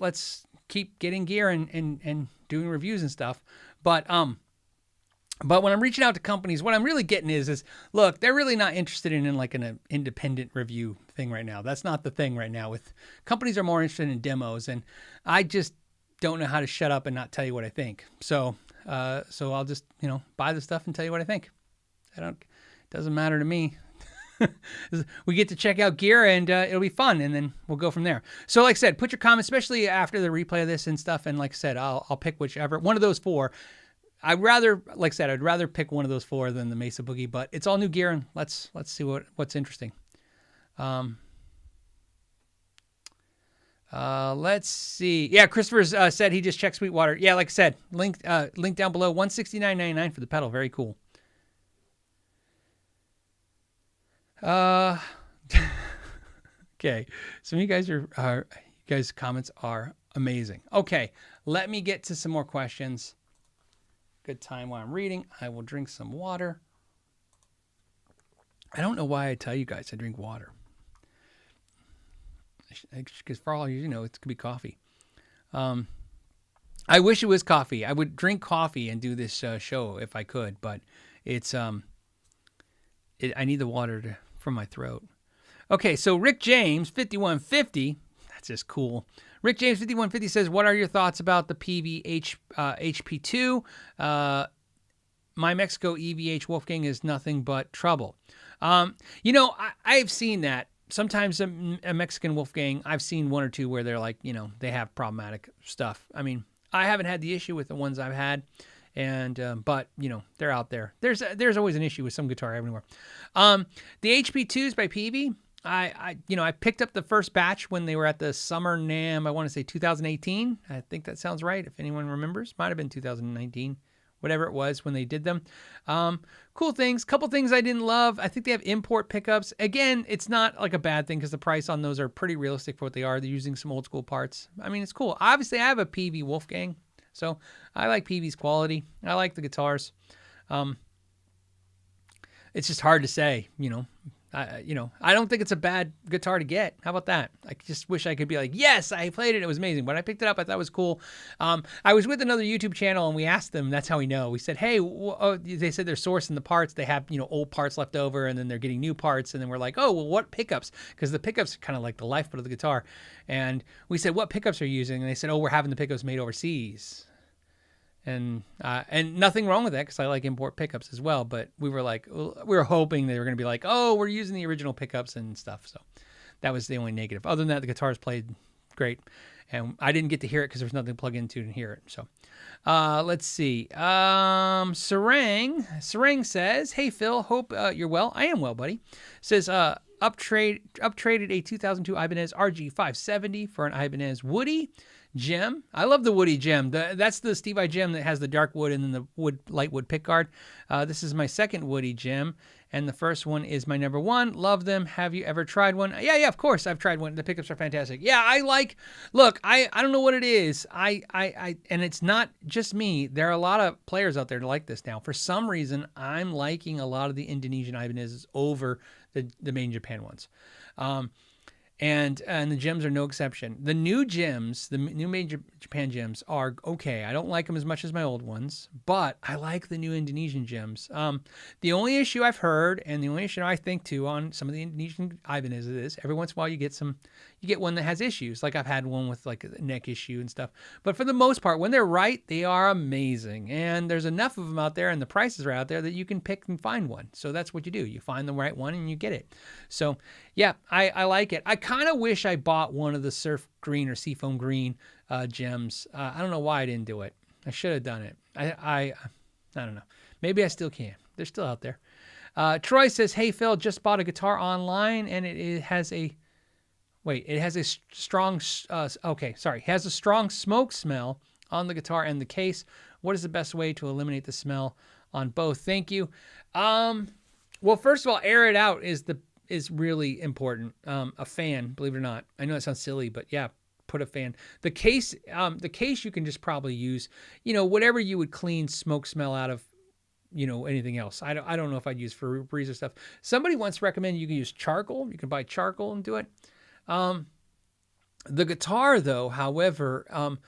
keep getting gear and doing reviews and stuff. But when I'm reaching out to companies, what I'm really getting is look, they're really not interested in like an independent review thing right now. That's not the thing right now. With companies are more interested in demos, and I just don't know how to shut up and not tell you what I think. So I'll just buy the stuff and tell you what I think. Doesn't matter to me. We get to check out gear, and it'll be fun, and then we'll go from there. So like I said, put your comments, especially after the replay of this and stuff, and like I said, I'll pick whichever one of those four. I'd rather pick one of those four than the Mesa Boogie, but it's all new gear, and let's see what's interesting. Let's see. Yeah, Christopher's said he just checked Sweetwater. Yeah, like I said, link down below. $169.99 for the pedal. Very cool. Okay. Some of you guys' comments are amazing. Okay, let me get to some more questions. Good time while I'm reading. I will drink some water. I don't know why I tell you guys I drink water. Because for all you know, it could be coffee. I wish it was coffee. I would drink coffee and do this show if I could, but it's I need the water from my throat. Okay, so Rick James 5150, that's just cool. Rick James 5150 says, "What are your thoughts about the Peavey HP2? My Mexico EVH Wolfgang is nothing but trouble." I've seen that. Sometimes a Mexican Wolfgang, I've seen one or two where they're like, they have problematic stuff. I mean, I haven't had the issue with the ones I've had, but they're out there. There's always an issue with some guitar everywhere. The HP2s by Peavey, I picked up the first batch when they were at the Summer NAMM. I want to say 2018. I think that sounds right. If anyone remembers, might have been 2019. Whatever it was when they did them. Cool things. Couple things I didn't love. I think they have import pickups. Again, it's not like a bad thing because the price on those are pretty realistic for what they are. They're using some old school parts. I mean, it's cool. Obviously, I have a Peavey Wolfgang, so I like Peavey's quality. I like the guitars. It's just hard to say, I don't think it's a bad guitar to get. How about that? I just wish I could be like, yes, I played it. It was amazing. When I picked it up, I thought it was cool. I was with another YouTube channel, and we asked them, that's how we know. We said, hey, they said they're sourcing the parts. They have, old parts left over, and then they're getting new parts. And then we're like, oh, well, what pickups? Because the pickups are kind of like the lifeblood of the guitar. And we said, what pickups are you using? And they said, oh, we're having the pickups made overseas. And nothing wrong with that because I like import pickups as well. But we were hoping they were going to be like, oh, we're using the original pickups and stuff. So that was the only negative. Other than that, the guitars played great. And I didn't get to hear it because there was nothing to plug into to hear it. So let's see. Sarang says, hey, Phil, hope you're well. I am well, buddy. Says, uptraded a 2002 Ibanez RG570 for an Ibanez Woody gem. I love the Woody gem. That's the Steve I gem that has the dark wood and then the light wood pickguard. This is my second Woody gem, and the first one is my number one. Love them. Have you ever tried one? Yeah, of course I've tried one. The pickups are fantastic. Yeah, I don't know what it is. And it's not just me. There are a lot of players out there that like this now. For some reason, I'm liking a lot of the Indonesian Ibanezes over the main Japan ones. And the gems are no exception. The new gems, the new Made Japan gems are okay. I don't like them as much as my old ones, but I like the new Indonesian gems. The only issue I've heard, and the only issue I think too on some of the Indonesian Ibanez is every once in a while you get one that has issues. Like I've had one with like a neck issue and stuff. But for the most part, when they're right, they are amazing. And there's enough of them out there, and the prices are out there that you can pick and find one. So that's what you do. You find the right one and you get it. So yeah, I like it. I kind of wish I bought one of the surf green or seafoam green gems. I don't know why I didn't do it. I should have done it. I don't know. Maybe I still can. They're still out there. Troy says, hey, Phil, just bought a guitar online, and it has a strong smoke smell on the guitar and the case. What is the best way to eliminate the smell on both? Thank you. Well, first of all, air it out is really important. A fan, believe it or not. I know that sounds silly, but yeah, put a fan. The case you can just probably use, whatever you would clean smoke smell out of, anything else. I don't know if I'd use Febreze or stuff. Somebody once recommended you can use charcoal. You can buy charcoal and do it. The guitar though, however,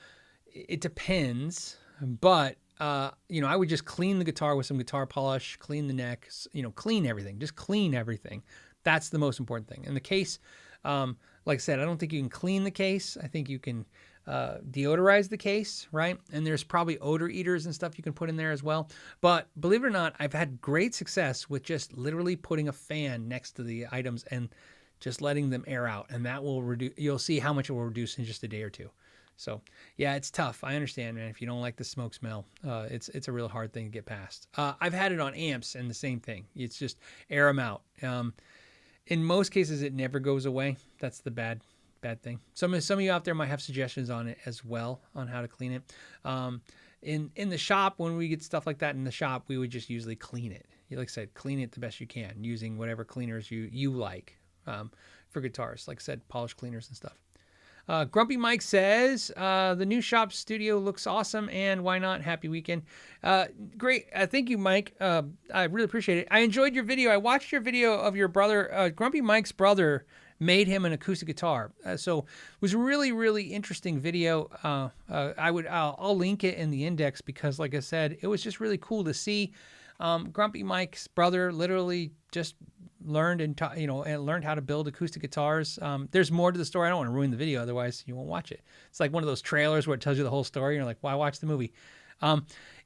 it depends, but I would just clean the guitar with some guitar polish, clean the neck, clean everything, just clean everything. That's the most important thing. And the case, like I said, I don't think you can clean the case. I think you can deodorize the case, right? And there's probably odor eaters and stuff you can put in there as well. But believe it or not, I've had great success with just literally putting a fan next to the items and just letting them air out. And that will reduce, you'll see how much it will reduce in just a day or two. So yeah, it's tough. I understand, man. If you don't like the smoke smell, it's a real hard thing to get past. I've had it on amps and the same thing. It's just air them out. In most cases, it never goes away. That's the bad thing. Some of you out there might have suggestions on it as well on how to clean it. In the shop, when we get stuff like that in the shop, we would just usually clean it. Like I said, clean it the best you can using whatever cleaners you like for guitars. Like I said, polish cleaners and stuff. Grumpy Mike says, the new shop studio looks awesome, and why not? Happy weekend. Great. Thank you, Mike. I really appreciate it. I enjoyed your video. I watched your video of your brother. Grumpy Mike's brother made him an acoustic guitar. So it was a really, really interesting video. I'll link it in the index because, like I said, it was just really cool to see. Grumpy Mike's brother literally just learned and learned how to build acoustic guitars. There's more to the story. I don't want to ruin the video, otherwise you won't watch it. It's like one of those trailers where it tells you the whole story. And you're like, why watch the movie?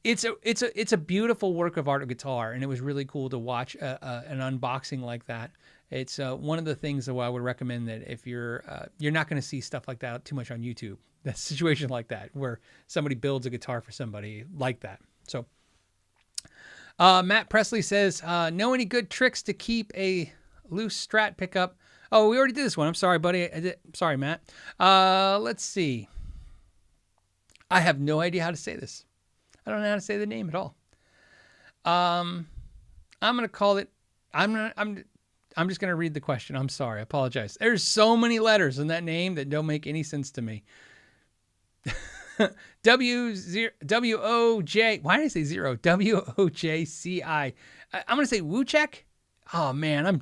It's a beautiful work of art of guitar, and it was really cool to watch an unboxing like that. It's one of the things that I would recommend that if you're not going to see stuff like that too much on YouTube. That situation like that where somebody builds a guitar for somebody like that. So. Matt Presley says, know any good tricks to keep a loose Strat pickup? Oh, we already did this one. I'm sorry, buddy. Sorry, Matt. Let's see. I have no idea how to say this. I don't know how to say the name at all. I'm going to call it, I'm just going to read the question. I'm sorry. I apologize. There's so many letters in that name that don't make any sense to me. W-O-J. Why did I say zero? W-O-J-C-I. I'm going to say Woocheck. Oh, man.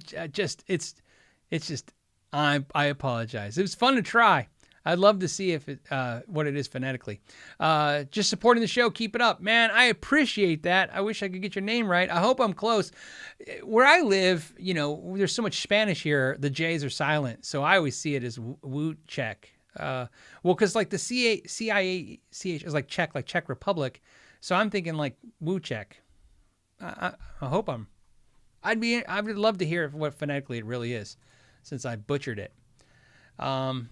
I apologize. It was fun to try. I'd love to see if what it is phonetically. Just supporting the show. Keep it up. Man, I appreciate that. I wish I could get your name right. I hope I'm close. Where I live, there's so much Spanish here. The J's are silent. So I always see it as Woocheck. Because like the C-I-A-C-H is like Czech Republic. So I'm thinking like Woocheck. I hope I would love to hear what phonetically it really is, since I butchered it. How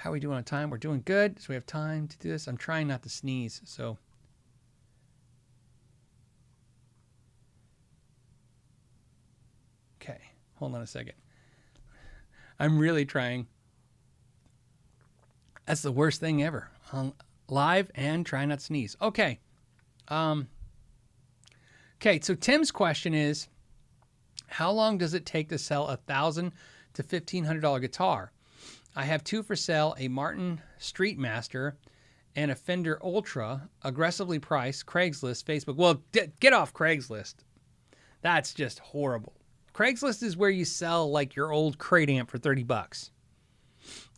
are we doing on time? We're doing good. So we have time to do this. I'm trying not to sneeze. So. Okay. Hold on a second. I'm really trying. That's the worst thing ever. Live and try not to sneeze. Okay. Okay, so Tim's question is, how long does it take to sell a $1,000 to $1,500 guitar? I have two for sale, a Martin Streetmaster and a Fender Ultra, aggressively priced, Craigslist, Facebook. Well, get off Craigslist. That's just horrible. Craigslist is where you sell like your old crate amp for $30.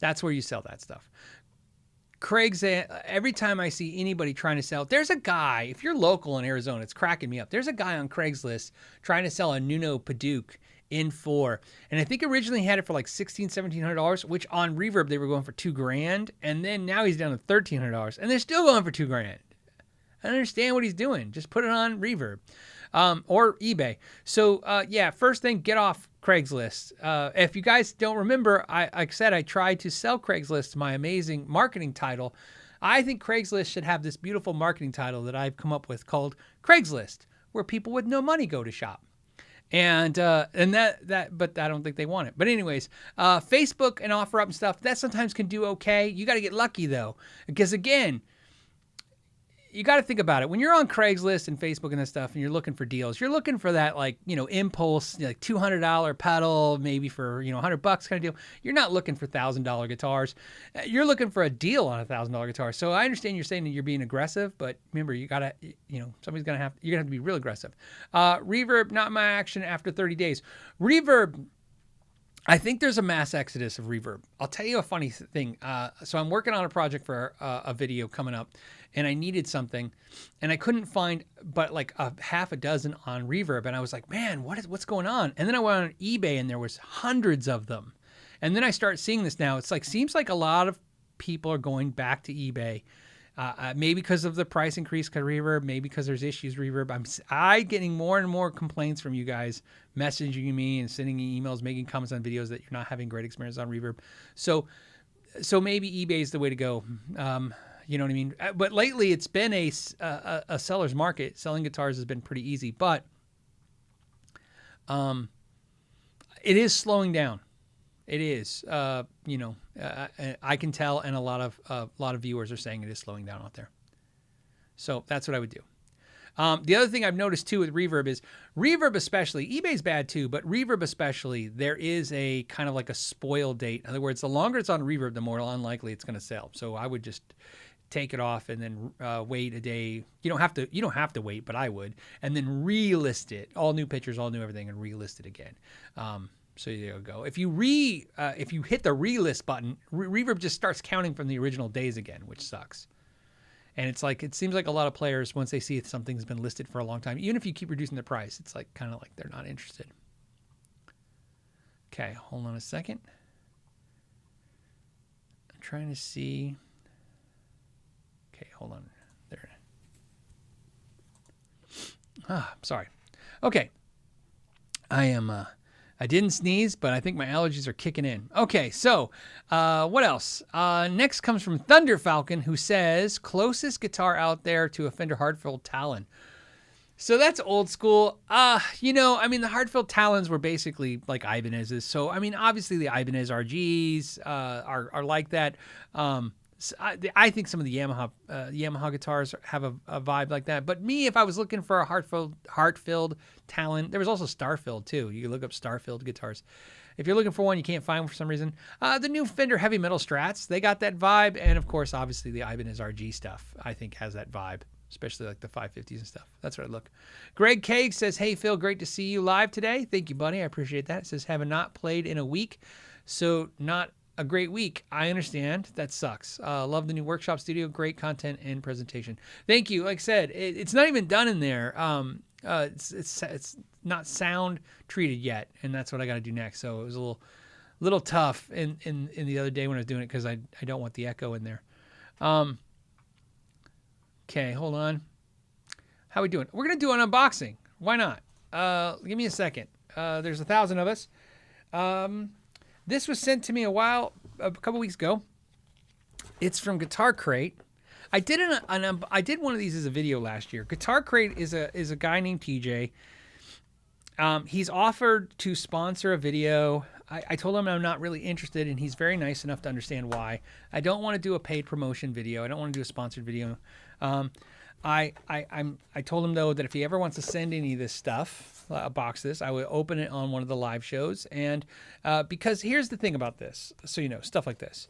That's where you sell that stuff. Every time I see anybody trying to sell, there's a guy, if you're local in Arizona, it's cracking me up. There's a guy on Craigslist trying to sell a Nuno Paduke N4. And I think originally he had it for like $1,600, $1,700, which on Reverb, they were going for $2,000. And then now he's down to $1,300 and they're still going for $2,000. I don't understand what he's doing. Just put it on Reverb or eBay. So yeah, first thing, get off Craigslist. If you guys don't remember, like I said, I tried to sell Craigslist my amazing marketing title. I think Craigslist should have this beautiful marketing title that I've come up with called Craigslist, where people with no money go to shop. And but I don't think they want it. But anyways, Facebook and OfferUp and stuff, that sometimes can do okay. You got to get lucky though, because again, you got to think about it. When you're on Craigslist and Facebook and that stuff, and you're looking for deals, you're looking for that impulse, like $200 pedal, maybe for $100 kind of deal. You're not looking for $1,000 guitars. You're looking for a deal on a $1,000 guitar. So I understand you're saying that you're being aggressive, but remember, you're gonna have to be real aggressive. Reverb, not my action after 30 days. Reverb. I think there's a mass exodus of Reverb. I'll tell you a funny thing. So I'm working on a project for a video coming up, and I needed something, and I couldn't find but like a half a dozen on Reverb, and I was like, man, what's going on? And then I went on eBay, and there was hundreds of them. And then I start seeing this now. It's like seems like a lot of people are going back to eBay. Maybe because of the price increase because reverb, maybe because there's issues reverb. I getting more and more complaints from you guys messaging me and sending me emails, making comments on videos that you're not having great experience on reverb. So maybe eBay is the way to go. You know what I mean? But lately it's been a seller's market. Selling guitars has been pretty easy, but it is slowing down. It is, I can tell, and a lot of viewers are saying it is slowing down out there. So that's what I would do. The other thing I've noticed too with reverb is reverb, especially eBay's bad too, but reverb especially, there is a kind of like a spoil date. In other words, the longer it's on reverb, the more unlikely it's going to sell. So I would just take it off and then wait a day. You don't have to wait, but I would, and then relist it, all new pictures, all new everything, and relist it again. So there you go. If you hit the relist button, reverb just starts counting from the original days again, which sucks. And it's like, it seems like a lot of players, once they see if something's been listed for a long time, even if you keep reducing the price, it's like kind of like they're not interested. Okay, hold on a second. I'm trying to see. Okay, hold on. There. Sorry. Okay. I didn't sneeze, but I think my allergies are kicking in. Okay, so what else? Next comes from Thunder Falcon, who says, closest guitar out there to a Fender Hardfield Talon. So that's old school. The Hardfield Talons were basically like Ibanez's. So, obviously the Ibanez RGs are like that. I think some of the Yamaha guitars have a vibe like that. But me, if I was looking for a heart-filled Talon, there was also Starfield too. You can look up Starfield guitars. If you're looking for one, you can't find one for some reason. The new Fender Heavy Metal Strats, they got that vibe. And of course, obviously the Ibanez RG stuff, I think has that vibe, especially like the 550s and stuff. That's where I look. Greg Cagg says, hey, Phil, great to see you live today. Thank you, buddy. I appreciate that. It says, have not played in a week, so not a great week. I understand. That sucks. Love the new workshop studio. Great content and presentation. Thank you. Like I said, it's not even done in there. It's not sound treated yet, and that's what I got to do next. So it was a little tough in the other day when I was doing it because I don't want the echo in there. Okay, hold on. How we doing? We're gonna do an unboxing. Why not? Give me a second. There's 1,000 of us. This was sent to me a couple weeks ago. It's from Guitar Crate. I did one of these as a video last year. Guitar Crate is a guy named TJ. He's offered to sponsor a video. I told him I'm not really interested, and he's very nice enough to understand why. I don't want to do a paid promotion video. I don't want to do a sponsored video. I told him though that if he ever wants to send any of this stuff, a box of this, I would open it on one of the live shows. And because here's the thing about this, so you know, stuff like this,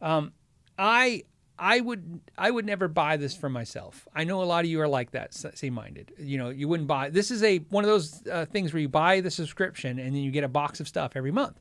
I would never buy this for myself. I know a lot of you are like that, same-minded. You know, you wouldn't buy. This is one of those things where you buy the subscription and then you get a box of stuff every month.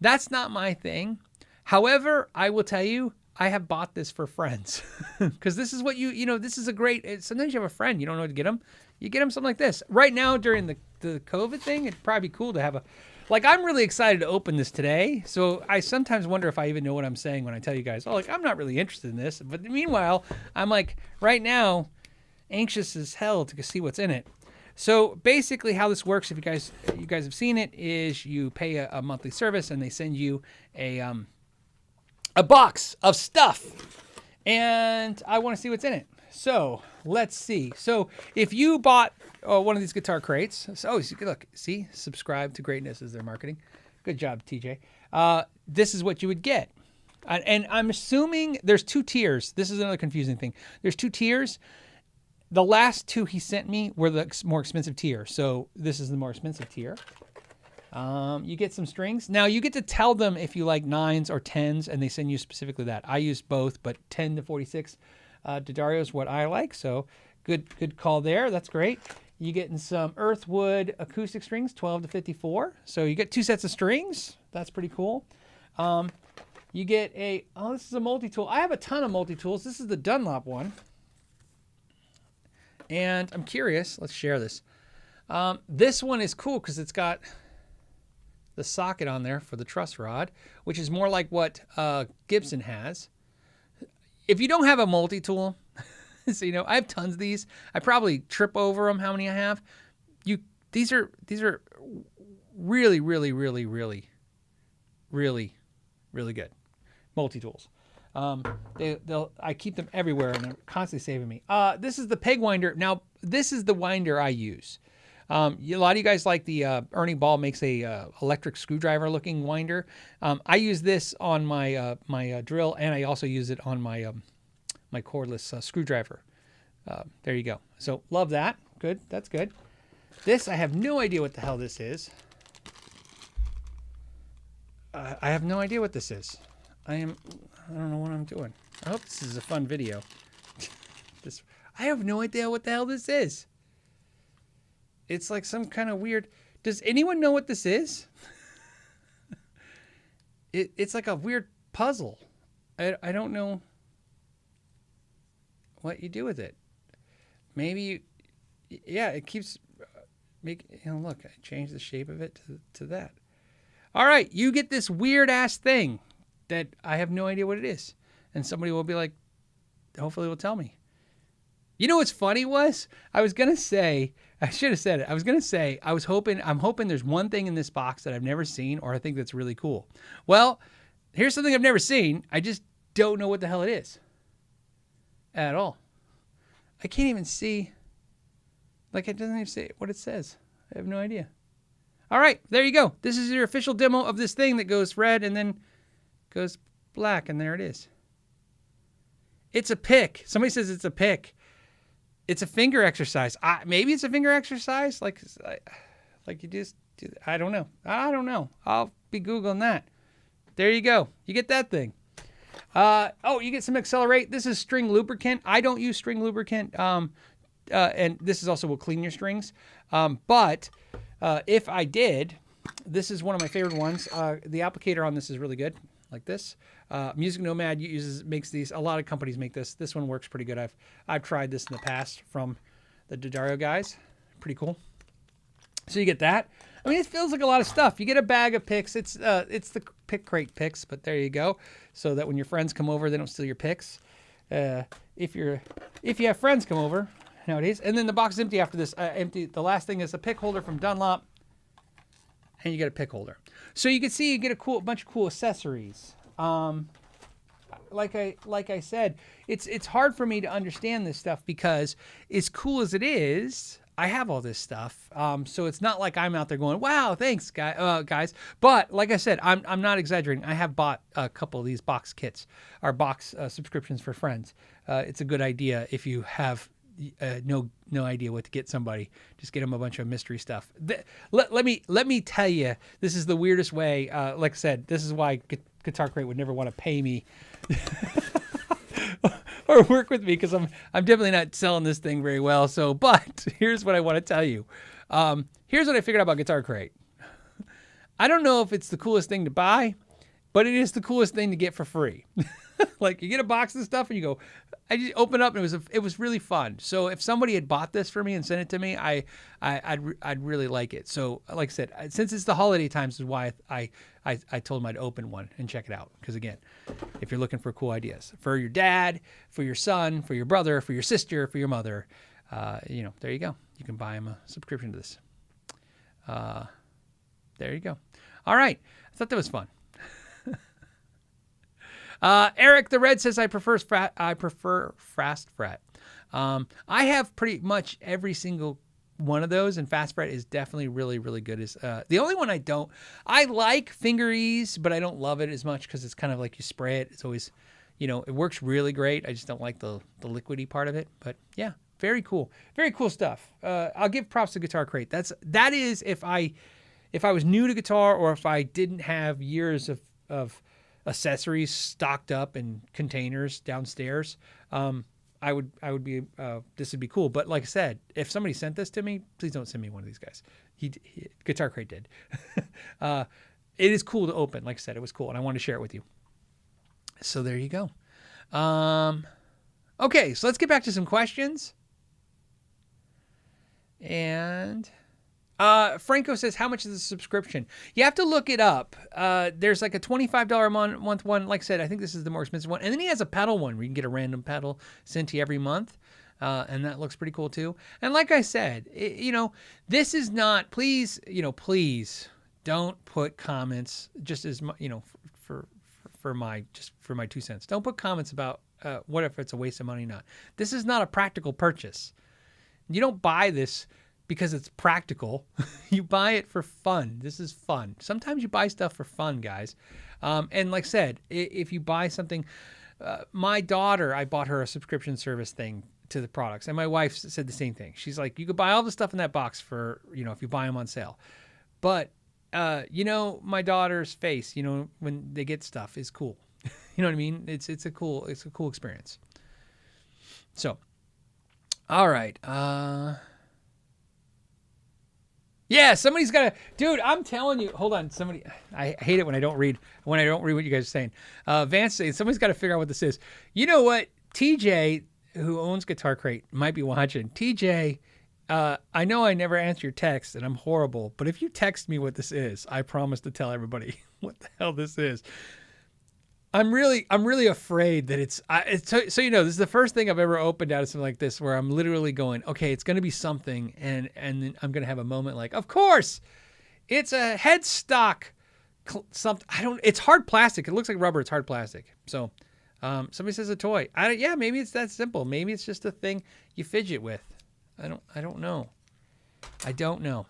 That's not my thing. However, I will tell you, I have bought this for friends because this is what this is a great. Sometimes you have a friend, you don't know what to get them. You get them something like this. Right now during the COVID thing, it'd probably be cool to have I'm really excited to open this today. So I sometimes wonder if I even know what I'm saying when I tell you guys, I'm not really interested in this. But meanwhile, I'm right now, anxious as hell to see what's in it. So basically how this works, if you guys have seen it, is you pay a monthly service and they send you a box of stuff. And I want to see what's in it. So let's see. So if you bought one of these guitar crates, see, subscribe to greatness is their marketing. Good job, TJ. This is what you would get. And I'm assuming there's 2 tiers. This is another confusing thing. There's 2 tiers. The last 2 he sent me were the more expensive tier. So this is the more expensive tier. You get some strings. Now you get to tell them if you like 9s or 10s, and they send you specifically that. I use both, but 10 to 46 D'Addario is what I like. So good call there. That's great. You getting some Earthwood acoustic strings, 12 to 54. So you get 2 sets of strings. That's pretty cool. You get this is a multi-tool. I have a ton of multi-tools. This is the Dunlop one. And I'm curious. Let's share this. This one is cool because it's got the socket on there for the truss rod, which is more like what Gibson has. if you don't have a multi-tool, so you know, I have tons of these. I probably trip over them. How many I have? These are really, really, really, really, really, really good multi-tools. I keep them everywhere and they're constantly saving me. This is the peg winder. Now, this is the winder I use. A lot of you guys like the Ernie Ball makes a electric screwdriver looking winder. I use this on my my drill, and I also use it on my my cordless screwdriver. There you go. So love that. Good. That's good. This, I have no idea what the hell this is. I have no idea what this is. I don't know what I'm doing. I hope this is a fun video. I have no idea what the hell this is. It's like some kind of weird... Does anyone know what this is? It's like a weird puzzle. I don't know what you do with it. Maybe... Yeah, it keeps... look, I changed the shape of it to that. All right, you get this weird-ass thing that I have no idea what it is. And somebody will be like, hopefully will tell me. You know what's funny was? I was going to say, I should have said it. I was going to say, I'm hoping there's one thing in this box that I've never seen or I think that's really cool. Well, here's something I've never seen. I just don't know what the hell it is. At all. I can't even see. Like, it doesn't even say what it says. I have no idea. All right, there you go. This is your official demo of this thing that goes red and then goes black, and there it is. It's a pick. Somebody says it's a pick. It's a finger exercise. Maybe it's a finger exercise, like you just do. I don't know. I'll be Googling that. There you go. You get that thing. You get some accelerate. This is string lubricant. I don't use string lubricant. And this is also will clean your strings. But if I did, this is one of my favorite ones. The applicator on this is really good, like this. Music Nomad makes these. A lot of companies make this. This one works pretty good. I've tried this in the past from the DiMarzio guys. Pretty cool. So you get that. I mean, it feels like a lot of stuff. You get a bag of picks. It's the pick crate picks, but there you go. So that when your friends come over, they don't steal your picks. If you have friends come over nowadays, and then the box is empty after this. Empty. The last thing is a pick holder from Dunlop, and you get a pick holder. So you can see you get a bunch of cool accessories. Like I said, it's hard for me to understand this stuff because as cool as it is, I have all this stuff. So it's not like I'm out there going, wow, thanks guys. But like I said, I'm not exaggerating. I have bought a couple of these box kits or box subscriptions for friends. It's a good idea if you have no idea what to get somebody. Just get them a bunch of mystery stuff. Let me tell you, this is the weirdest way. Like I said, this is why Guitar Crate would never want to pay me or work with me because I'm definitely not selling this thing very well. So, but here's what I want to tell you. Here's what I figured out about Guitar Crate. I don't know if it's the coolest thing to buy, but it is the coolest thing to get for free. Like you get a box of stuff and you go, I just open up and it was really fun. So if somebody had bought this for me and sent it to me, I'd really like it. So like I said, since it's the holiday times is why I told them I'd open one and check it out. Because again, if you're looking for cool ideas for your dad, for your son, for your brother, for your sister, for your mother, there you go. You can buy them a subscription to this. There you go. All right. I thought that was fun. Eric the Red says I prefer fast fret. I have pretty much every single one of those, and fast fret is definitely really, really good. The only one I like finger ease, but I don't love it as much because it's kind of like you spray it. It's always, it works really great. I just don't like the liquidy part of it. But yeah, very cool stuff. I'll give props to Guitar Crate. That is if I was new to guitar or if I didn't have years of accessories stocked up in containers downstairs, I would be this would be cool. But like I said, if somebody sent this to me, please don't send me one of these guys. Guitar Crate did. It is cool to open. Like I said, it was cool, and I wanted to share it with you. So there you go. Okay, so let's get back to some questions. And Franco says, how much is the subscription? You have to look it up. There's like a $25 month one. Like I said, I think this is the more expensive one. And then he has a pedal one where you can get a random pedal sent to you every month. And that looks pretty cool too. And like I said, this is not, please don't put comments just as much, for my 2 cents. Don't put comments about what if it's a waste of money or not. This is not a practical purchase. You don't buy this because it's practical. You buy it for fun. This is fun. Sometimes you buy stuff for fun, guys. And like I said, if you buy something, my daughter, I bought her a subscription service thing to the products. And my wife said the same thing. She's like, you could buy all the stuff in that box for, if you buy them on sale. But, my daughter's face, when they get stuff is cool. You know what I mean? It's a cool experience. So, all right. Yeah, somebody's got to, dude, I'm telling you, hold on. I hate it when I don't read what you guys are saying. Vance saying, somebody's got to figure out what this is. You know what? TJ, who owns Guitar Crate, might be watching. TJ, I know I never answer your text and I'm horrible, but if you text me what this is, I promise to tell everybody what the hell this is. I'm really afraid that it's so this is the first thing I've ever opened out of something like this where I'm literally going, okay, it's going to be something. And then I'm going to have a moment like, of course it's a headstock. It's hard plastic. It looks like rubber. It's hard plastic. So, somebody says a toy. Maybe it's that simple. Maybe it's just a thing you fidget with. I don't know. I don't know.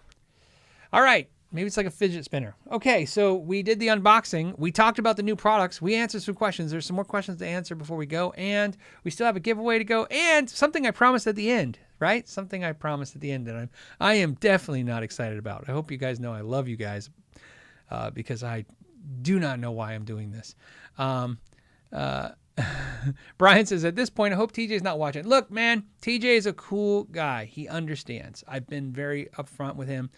All right. Maybe it's like a fidget spinner. Okay, so we did the unboxing. We talked about the new products. We answered some questions. There's some more questions to answer before we go. And we still have a giveaway to go. And something I promised at the end, right? Something I promised at the end that I am definitely not excited about. I hope you guys know I love you guys because I do not know why I'm doing this. Brian says, at this point, I hope TJ's not watching. Look, man, TJ is a cool guy. He understands. I've been very upfront with him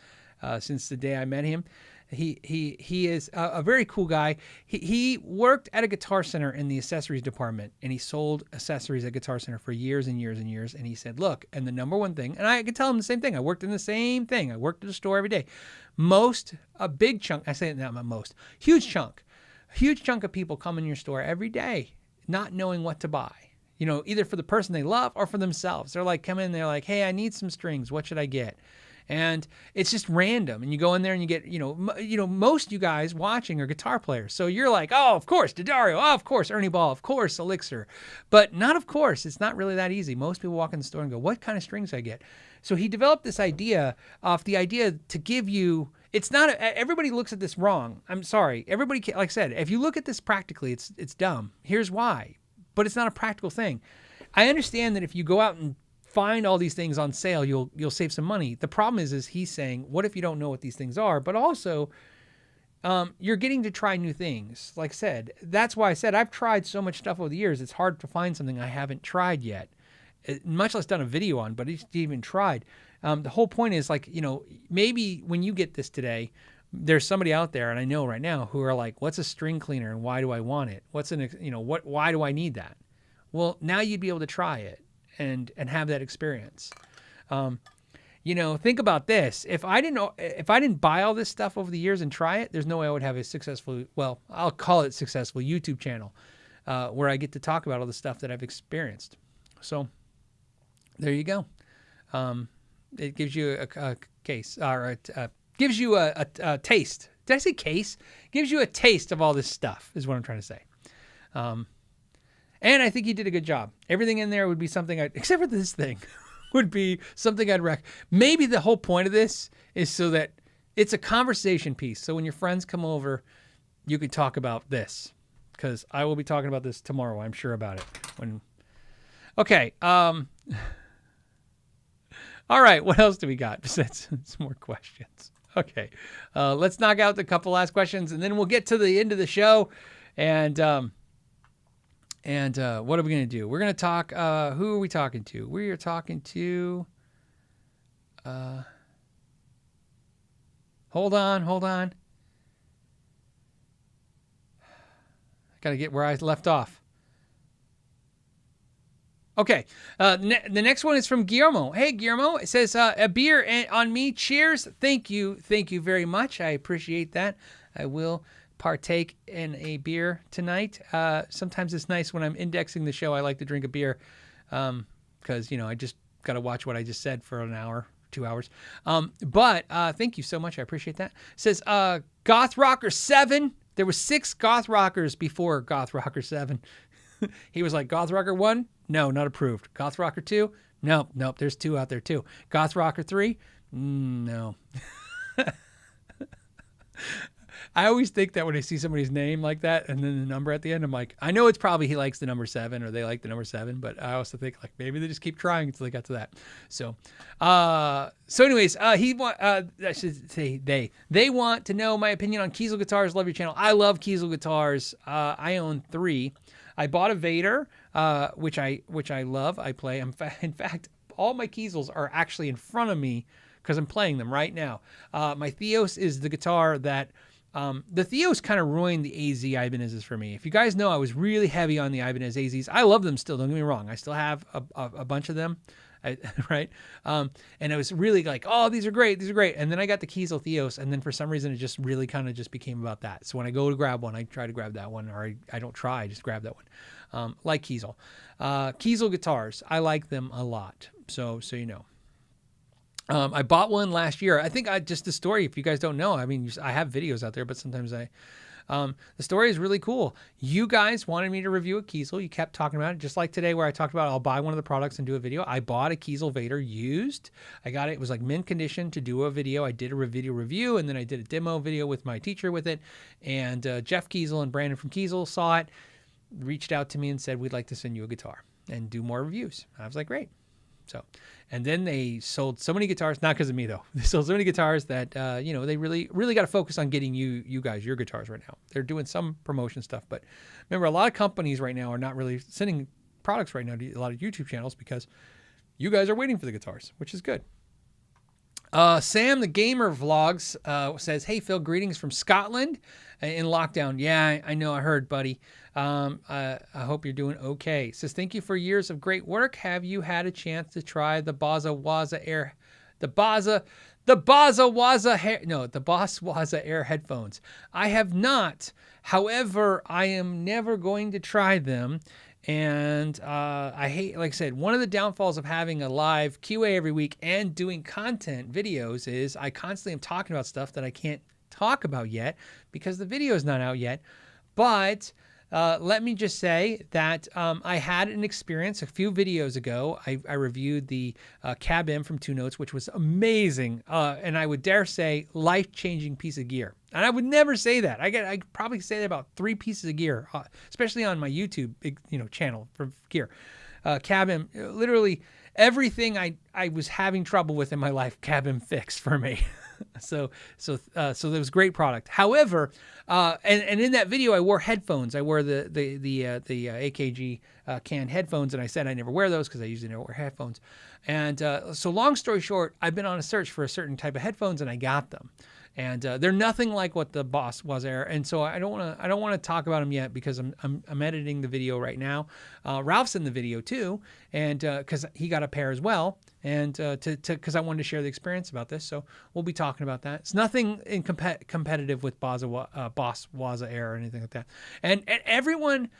since the day I met him. He is a very cool guy. He worked at a Guitar Center in the accessories department, and he sold accessories at Guitar Center for years and years and years. And he said, look, and the number one thing, and I could tell him the same thing. I worked in the same thing. I worked at a store every day. A big chunk, I say it now, not most, huge chunk of people come in your store every day not knowing what to buy, either for the person they love or for themselves. They're like, come in, they're like, hey, I need some strings. What should I get? And it's just random. And you go in there and you get, most of you guys watching are guitar players. So you're like, oh, of course, DiMarzio. Oh, of course, Ernie Ball. Of course, Elixir. But not of course. It's not really that easy. Most people walk in the store and go, what kind of strings do I get? So he developed this idea to give you, it's not, everybody looks at this wrong. I'm sorry. Everybody, like I said, if you look at this practically, it's dumb. Here's why. But it's not a practical thing. I understand that if you go out and find all these things on sale, you'll save some money. The problem is he's saying, what if you don't know what these things are? But also, you're getting to try new things. Like I said, that's why I said I've tried so much stuff over the years. It's hard to find something I haven't tried yet, much less done a video on, but it's even tried. The whole point is maybe when you get this today, there's somebody out there, and I know right now, who are like, what's a string cleaner and why do I want it? Why do I need that? Well, now you'd be able to try it and have that experience. Think about this. If I didn't buy all this stuff over the years and try it, there's no way I would have a successful, I'll call it successful YouTube channel, where I get to talk about all the stuff that I've experienced. So there you go. It gives you a case, or gives you a taste. Did I say case? Gives you a taste of all this stuff is what I'm trying to say. And I think he did a good job. Everything in there would be something except for this thing, would be something I'd wreck. Maybe the whole point of this is so that it's a conversation piece. So when your friends come over, you can talk about this, because I will be talking about this tomorrow. I'm sure about it. Okay. All right. What else do we got? Besides some more questions. Okay. Let's knock out the couple last questions, and then we'll get to the end of the show. And what are we going to do? We're going to talk, who are we talking to? We are talking to, hold on. I got to get where I left off. Okay. The next one is from Guillermo. Hey, Guillermo. It says, a beer on me. Cheers. Thank you. Thank you very much. I appreciate that. I will partake in a beer tonight. Sometimes it's nice when I'm indexing the show. I like to drink a beer because, I just got to watch what I just said for an hour, 2 hours. But thank you so much. I appreciate that. It says, Goth Rocker 7. There were 6 Goth Rockers before Goth Rocker 7. He was like, Goth Rocker 1? No, not approved. Goth Rocker 2? Nope. There's 2 out there too. Goth Rocker 3? No. I always think that when I see somebody's name like that and then the number at the end, I'm like, I know it's probably he likes the number 7 or they like the number 7, but I also think like maybe they just keep trying until they got to that. So anyways, I should say they want to know my opinion on Kiesel guitars. Love your channel. I love Kiesel guitars. I own 3. I bought a Vader, which I love. I play. In fact, all my Kiesels are actually in front of me because I'm playing them right now. My Theos is the guitar that the Theos kind of ruined the AZ Ibanez's for me. If you guys know, I was really heavy on the Ibanez AZs. I love them still. Don't get me wrong. I still have a bunch of them. Right. And I was really like, oh, these are great. These are great. And then I got the Kiesel Theos. And then for some reason, it just really kind of just became about that. So when I go to grab one, I try to grab that one, or I don't try, I just grab that one. Like Kiesel. Kiesel guitars. I like them a lot. So you know. I bought one last year. I think just the story, if you guys don't know, I mean, I have videos out there, but sometimes the story is really cool. You guys wanted me to review a Kiesel. You kept talking about it, just like today where I talked about I'll buy one of the products and do a video. I bought a Kiesel Vader used. I got it. It was like mint condition to do a video. I did a video review, and then I did a demo video with my teacher with it. And Jeff Kiesel and Brandon from Kiesel saw it, reached out to me and said, we'd like to send you a guitar and do more reviews. I was like, great. So, and then they sold so many guitars, not because of me though. They sold so many guitars that, they really got to focus on getting you guys your guitars right now. They're doing some promotion stuff, but remember, a lot of companies right now are not really sending products right now to a lot of YouTube channels because you guys are waiting for the guitars, which is good. Sam the Gamer Vlogs says, hey Phil, greetings from Scotland in lockdown. Yeah, I know, I heard, buddy. I hope you're doing okay. Says, thank you for years of great work. Have you had a chance to try the Boss Waza Air headphones? I have not. However, I am never going to try them. And I hate, like I said, one of the downfalls of having a live QA every week and doing content videos is I constantly am talking about stuff that I can't talk about yet because the video is not out yet. But let me just say that I had an experience a few videos ago. I reviewed the Cab M from 2 Notes, which was amazing. And I would dare say life-changing piece of gear. And I would never say that. I probably say that about 3 pieces of gear, especially on my YouTube channel for gear. Cab M, literally everything I was having trouble with in my life, Cab M fixed for me. So that was a great product. However, and in that video, I wore headphones. I wore the AKG canned headphones, and I said I never wear those because I usually never wear headphones. And so long story short, I've been on a search for a certain type of headphones, and I got them. And they're nothing like what the Boss Waza, and so I don't want to talk about them yet because I'm editing the video right now. Ralph's in the video too, and because he got a pair as well, and because I wanted to share the experience about this, so we'll be talking about that. It's nothing in competitive with Boss Waza Air or anything like that. And everyone.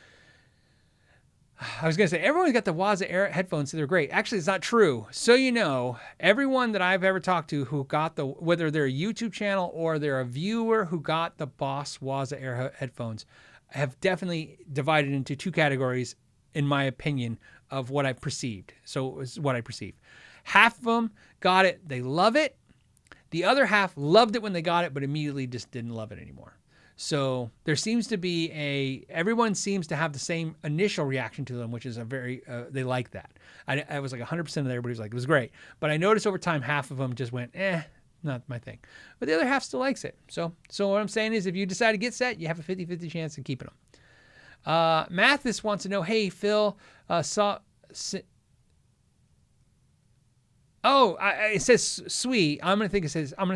I was going to say, everyone's got the Waza Air headphones, so they're great. Actually, it's not true. So you know, everyone that I've ever talked to who got whether they're a YouTube channel or they're a viewer who got the Boss Waza Air headphones, have definitely divided into 2 categories, in my opinion, of what I perceived. So it's what I perceive. Half of them got it, they love it. The other half loved it when they got it, but immediately just didn't love it anymore. So there seems to be everyone seems to have the same initial reaction to them, which is they like that. I was like 100% of everybody was like, it was great. But I noticed over time, half of them just went, not my thing. But the other half still likes it. So what I'm saying is if you decide to get set, you have a 50-50 chance of keeping them. Mathis wants to know, hey, Phil, it says Sweden. I'm gonna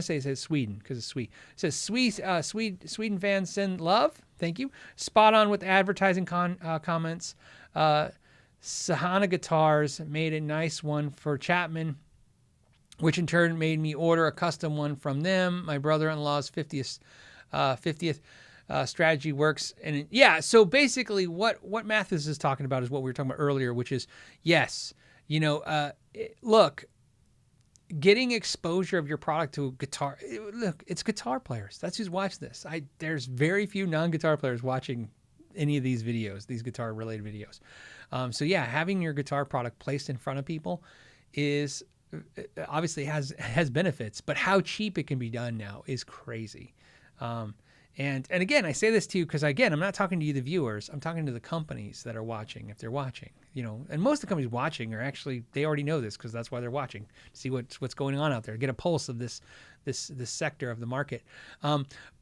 say it says Sweden because it's sweet. It says Sweden fans send love. Thank you. Spot on with advertising comments. Sahana Guitars made a nice one for Chapman, which in turn made me order a custom one from them. My brother-in-law's 50th strategy works. And yeah, so basically what Mathis is talking about is what we were talking about earlier, which is, yes, look, getting exposure of your product to guitar. Look, it's guitar players. That's who's watching this. There's very few non-guitar players watching any of these videos, these guitar-related videos. So yeah, having your guitar product placed in front of people is obviously has benefits, but how cheap it can be done now is crazy. And again, I say this to you because, again, I'm not talking to you, the viewers. I'm talking to the companies that are watching, if they're watching. And most of the companies watching are actually, they already know this because that's why they're watching, to see what's going on out there, get a pulse of this sector of the market.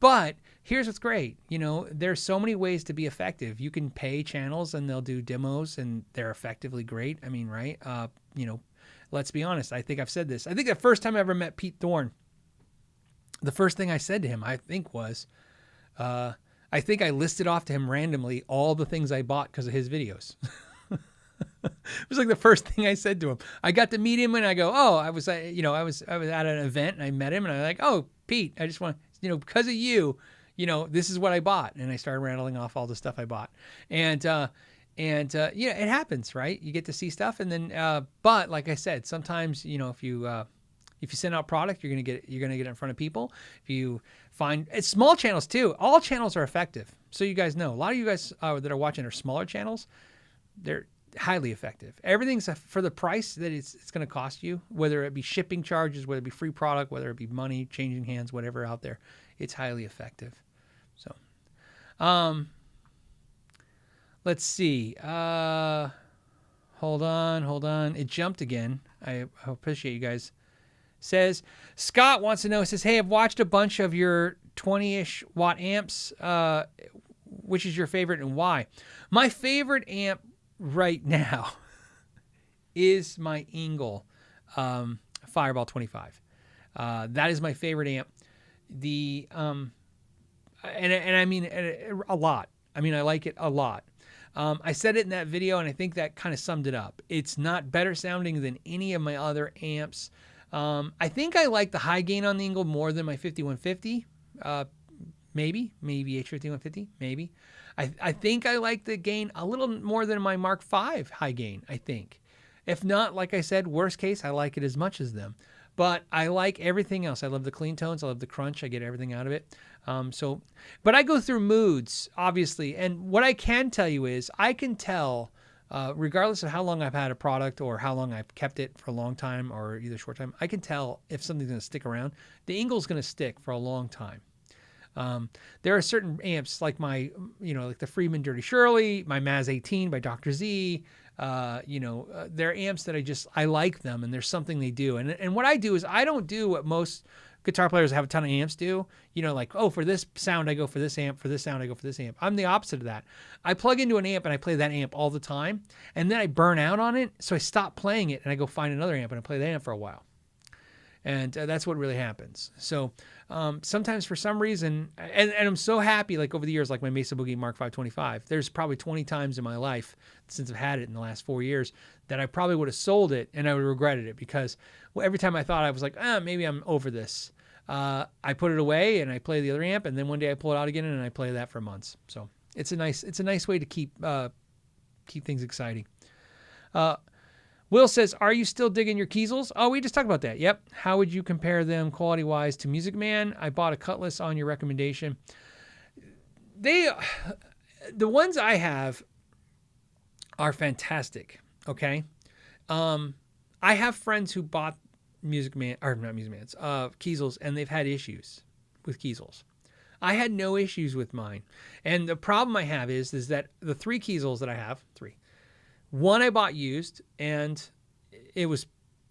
But here's what's great. There's so many ways to be effective. You can pay channels and they'll do demos and they're effectively great. I mean, right? Let's be honest. I think I've said this. I think the first time I ever met Pete Thorne, the first thing I said to him, I think was, I think I listed off to him randomly all the things I bought because of his videos. It was like the first thing I said to him. I got to meet him and I go, oh, I was at an event and I met him and I'm like, oh, Pete, I just want, because of you, this is what I bought. And I started rattling off all the stuff I bought. And it happens, right? You get to see stuff. And then, but like I said, sometimes, if you send out product, you're gonna get it in front of people. If you find it's small channels too, all channels are effective. So you guys know, a lot of you guys that are watching are smaller channels. They're highly effective. Everything's for the price that it's going to cost you, whether it be shipping charges, whether it be free product, whether it be money changing hands, whatever out there. It's highly effective. So, let's see. Hold on. It jumped again. I appreciate you guys. Says, Scott wants to know, says, hey, I've watched a bunch of your 20-ish watt amps. Which is your favorite and why? My favorite amp right now is my Engel Fireball 25. That is my favorite amp. And I mean a lot. I mean, I like it a lot. I said it in that video, and I think that kind of summed it up. It's not better sounding than any of my other amps. I think I like the high gain on the Engel more than my 5150. Maybe H5150, maybe. I think I like the gain a little more than my Mark V high gain, I think. If not, like I said, worst case, I like it as much as them. But I like everything else. I love the clean tones. I love the crunch. I get everything out of it. But I go through moods, obviously. And what I can tell you is I can tell, regardless of how long I've had a product or how long I've kept it for a long time or either short time, I can tell if something's going to stick around. The Engel's going to stick for a long time. There are certain amps like like the Friedman Dirty Shirley, my Maz 18 by Dr. Z. They're amps that I like them, and there's something they do. And what I do is I don't do what most guitar players who have a ton of amps do. Like, oh, for this sound I go for this amp, for this sound I go for this amp. I'm the opposite of that. I plug into an amp and I play that amp all the time, and then I burn out on it, so I stop playing it and I go find another amp and I play that amp for a while. And that's what really happens. So sometimes for some reason, and I'm so happy, like over the years, like my Mesa Boogie Mark 525, there's probably 20 times in my life since I've had it in the last 4 years that I probably would have sold it and I would have regretted it because every time I thought I was like, maybe I'm over this, I put it away and I play the other amp, and then one day I pull it out again and I play that for months. So it's a nice way to keep things exciting. Will says, are you still digging your Kiesels? Oh, we just talked about that. Yep. How would you compare them quality-wise to Music Man? I bought a Cutlass on your recommendation. The ones I have are fantastic, okay? I have friends who bought Kiesels, and they've had issues with Kiesels. I had no issues with mine. And the problem I have is that the 3 Kiesels that I have, 3, one I bought used, and it was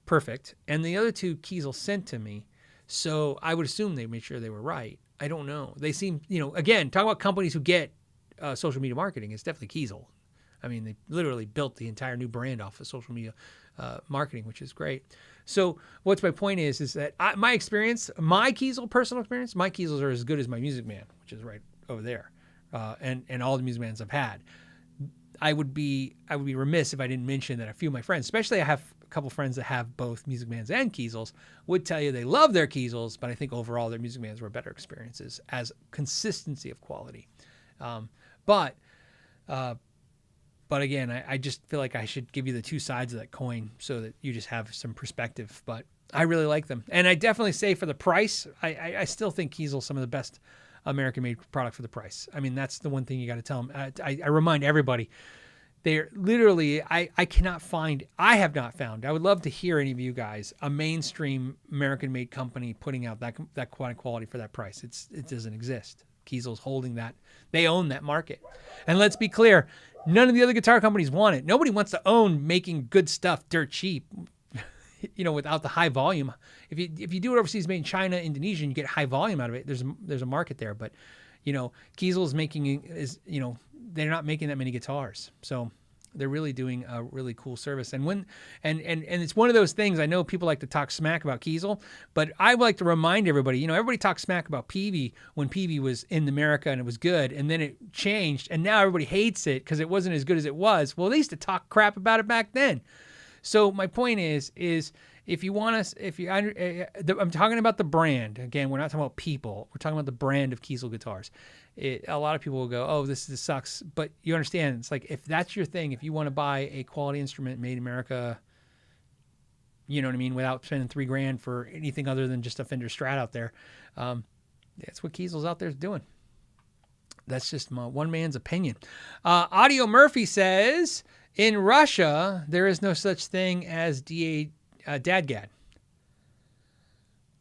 perfect. And the other 2 Kiesel sent to me. So I would assume they made sure they were right. I don't know. They seem, again, talk about companies who get social media marketing. It's definitely Kiesel. I mean, they literally built the entire new brand off of social media marketing, which is great. So what's my point is that my experience, my Kiesel personal experience, my Kiesels are as good as my Music Man, which is right over there. And all the Music Mans I've had. I would be remiss if I didn't mention that a few of my friends, especially I have a couple friends that have both Music Bands and Kiesels, would tell you they love their Kiesels, but I think overall their Music Bands were better experiences as consistency of quality. But again, I just feel like I should give you the two sides of that coin so that you just have some perspective. But I really like them. And I definitely say for the price, I still think Kiesel's some of the best American-made product for the price. I mean, that's the one thing you got to tell them. I remind everybody, they're literally, I have not found, I would love to hear any of you guys, a mainstream American-made company putting out that quality for that price. It doesn't exist. Kiesel's holding that. They own that market. And let's be clear, none of the other guitar companies want it. Nobody wants to own making good stuff dirt cheap, without the high volume. If you do it overseas, made in China, Indonesia, and you get high volume out of it, there's a market there. But, Kiesel they're not making that many guitars. So they're really doing a really cool service. And it's one of those things, I know people like to talk smack about Kiesel, but I like to remind everybody, everybody talks smack about Peavey when Peavey was in America and it was good, and then it changed, and now everybody hates it because it wasn't as good as it was. Well, they used to talk crap about it back then. So my point is if you want us, I'm talking about the brand. Again, we're not talking about people. We're talking about the brand of Kiesel guitars. A lot of people will go, oh, this sucks. But you understand, it's like, if that's your thing, if you want to buy a quality instrument made in America, you know what I mean, without spending $3,000 for anything other than just a Fender Strat out there, that's what Kiesel's out there is doing. That's just one man's opinion. Audio Murphy says, in Russia, there is no such thing as DADGAD.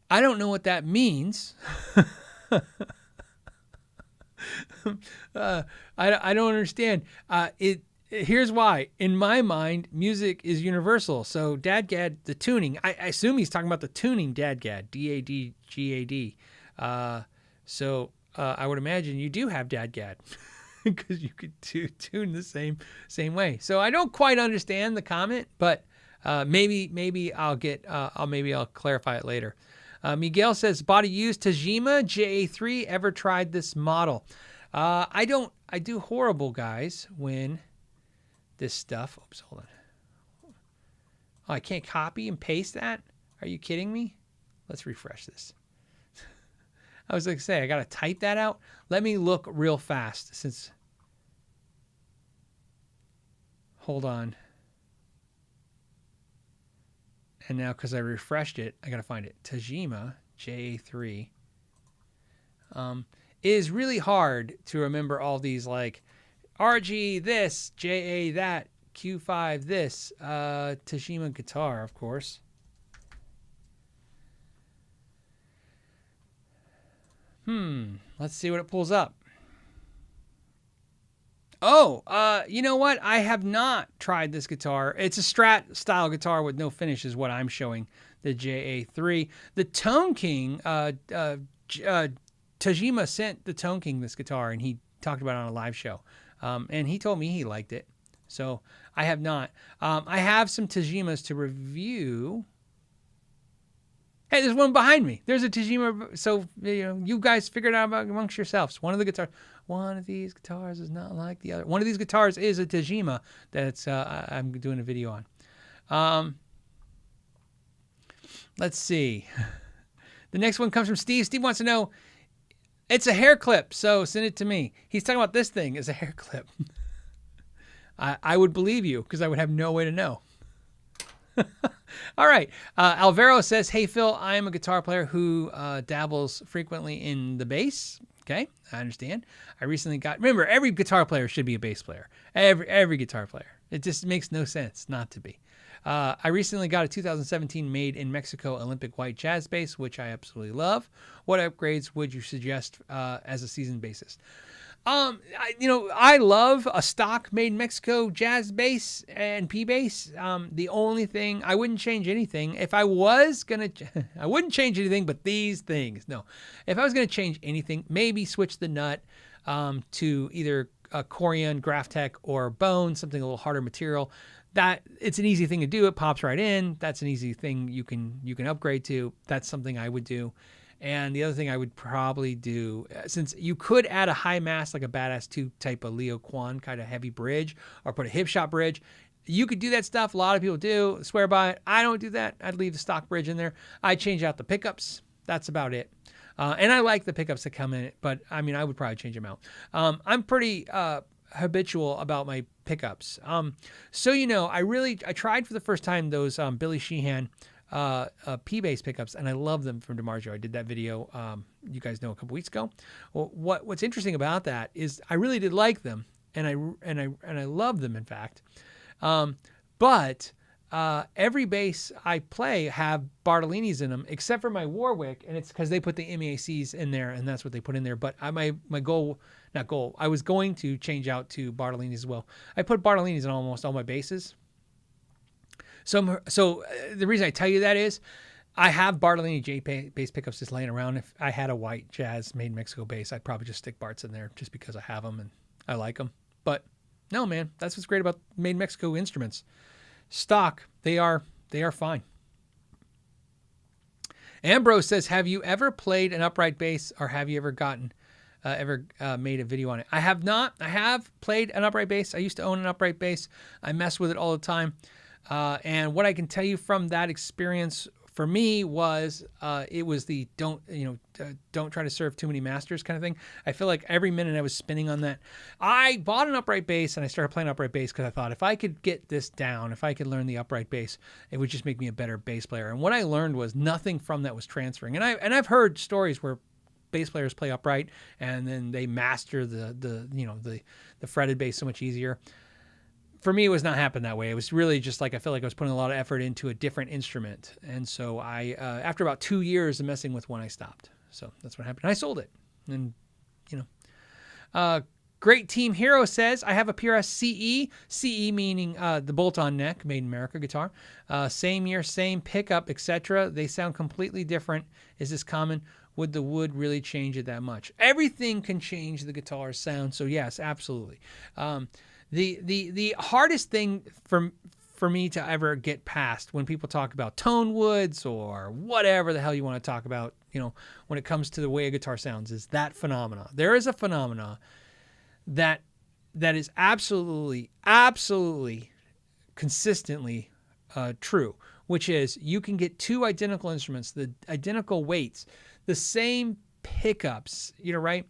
I don't know what that means. I don't understand. Here's why. In my mind, music is universal. So DADGAD, the tuning, I assume he's talking about the tuning DADGAD, DADGAD. So I would imagine you do have DADGAD. Because you could tune the same way. So I don't quite understand the comment, but maybe I'll clarify it later. Miguel says, body used Tajima JA3. Ever tried this model? I don't. I do horrible, guys, when this stuff. Oops, hold on. Oh, I can't copy and paste that? Are you kidding me? Let's refresh this. I was going to say, I got to type that out. Let me look real fast since. Hold on. And now, because I refreshed it, I got to find it. Tajima JA3. It is really hard to remember all these, like RG this, JA that, Q5 this, Tajima guitar, of course. Let's see what it pulls up. Oh, you know what? I have not tried this guitar. It's a Strat style guitar with no finish is what I'm showing, the JA3. The Tone King, Tajima sent the Tone King this guitar, and he talked about it on a live show. And he told me he liked it. So I have not. I have some Tajimas to review. Hey, there's one behind me. There's a Tajima. So, you guys figure it out amongst yourselves. One of these guitars is not like the other. One of these guitars is a Tajima that's I'm doing a video on. Let's see. The next one comes from Steve. Steve wants to know, it's a hair clip, so send it to me. He's talking about this thing as a hair clip. I would believe you because I would have no way to know. All right. Alvaro says, hey, Phil, I am a guitar player who dabbles frequently in the bass. Okay, I understand. I recently remember, every guitar player should be a bass player. Every guitar player. It just makes no sense not to be. I recently got a 2017 made in Mexico Olympic white jazz bass, which I absolutely love. What upgrades would you suggest as a seasoned bassist? I love a stock made in Mexico jazz bass and P bass. The only thing, I wouldn't change anything. If I was going to, I wouldn't change anything but these things. No. If I was going to change anything, maybe switch the nut to either a Corian, Graphtec, or bone, something a little harder material. That it's an easy thing to do. It pops right in. That's an easy thing you can upgrade to. That's something I would do. And the other thing I would probably do, since you could add a high mass, like a Badass 2 type of Leo Kwan kind of heavy bridge, or put a hip shot bridge, you could do that stuff. A lot of people do, swear by it. I don't do that. I'd leave the stock bridge in there. I change out the pickups. That's about it. And I like the pickups that come in it, but I mean, I would probably change them out. I'm pretty habitual about my pickups. So, you know, I tried for the first time those Billy Sheehan P-bass pickups, and I love them from DiMarzio. I did that video, you guys know, a couple weeks ago. Well, what's interesting about that is I really did like them, and I love them, in fact. But every bass I play have Bartolini's in them, except for my Warwick, and it's because they put the MACs in there, and that's what they put in there. But I was going to change out to Bartolini's as well. I put Bartolini's in almost all my basses. So the reason I tell you that is I have Bartolini J bass pickups just laying around. If I had a white jazz made in Mexico bass, I'd probably just stick Barts in there just because I have them and I like them. But no, man, that's what's great about made in Mexico instruments. Stock, they are fine. Ambrose says, have you ever played an upright bass, or have you ever made a video on it? I have not. I have played an upright bass. I used to own an upright bass. I mess with it all the time. And what I can tell you from that experience for me was, it was the don't try to serve too many masters kind of thing. I feel like every minute I was spinning on that. I bought an upright bass and I started playing upright bass because I thought if I could get this down, if I could learn the upright bass, it would just make me a better bass player. And what I learned was nothing from that was transferring. And I've heard stories where bass players play upright and then they master the fretted bass so much easier. For me, it was not happening that way. It was really just like I felt like I was putting a lot of effort into a different instrument. And so I, after about 2 years of messing with one, I stopped. So that's what happened. I sold it. And, Great Team Hero says, I have a PRS CE. CE meaning the bolt-on neck, made in America guitar. Same year, same pickup, etc. They sound completely different. Is this common? Would the wood really change it that much? Everything can change the guitar's sound. So yes, absolutely. The hardest thing for me to ever get past when people talk about tone woods or whatever the hell you want to talk about, when it comes to the way a guitar sounds, is that phenomena. There is a phenomena that is absolutely consistently true, which is you can get two identical instruments, the identical weights, the same pickups, right?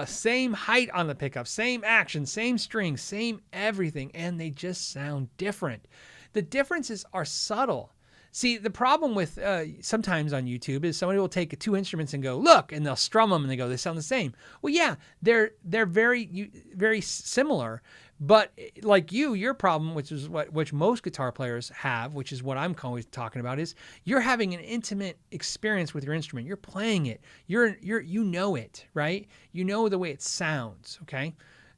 Same height on the pickup, same action, same strings, same everything, and they just sound different. The differences are subtle. See, the problem with sometimes on YouTube is somebody will take two instruments and go, look, and they'll strum them and they go, they sound the same. Well, yeah, they're very similar, but like your problem, which most guitar players have, which is what I'm always talking about, is you're having an intimate experience with your instrument. You're playing it. You know it, right? You know the way it sounds, okay?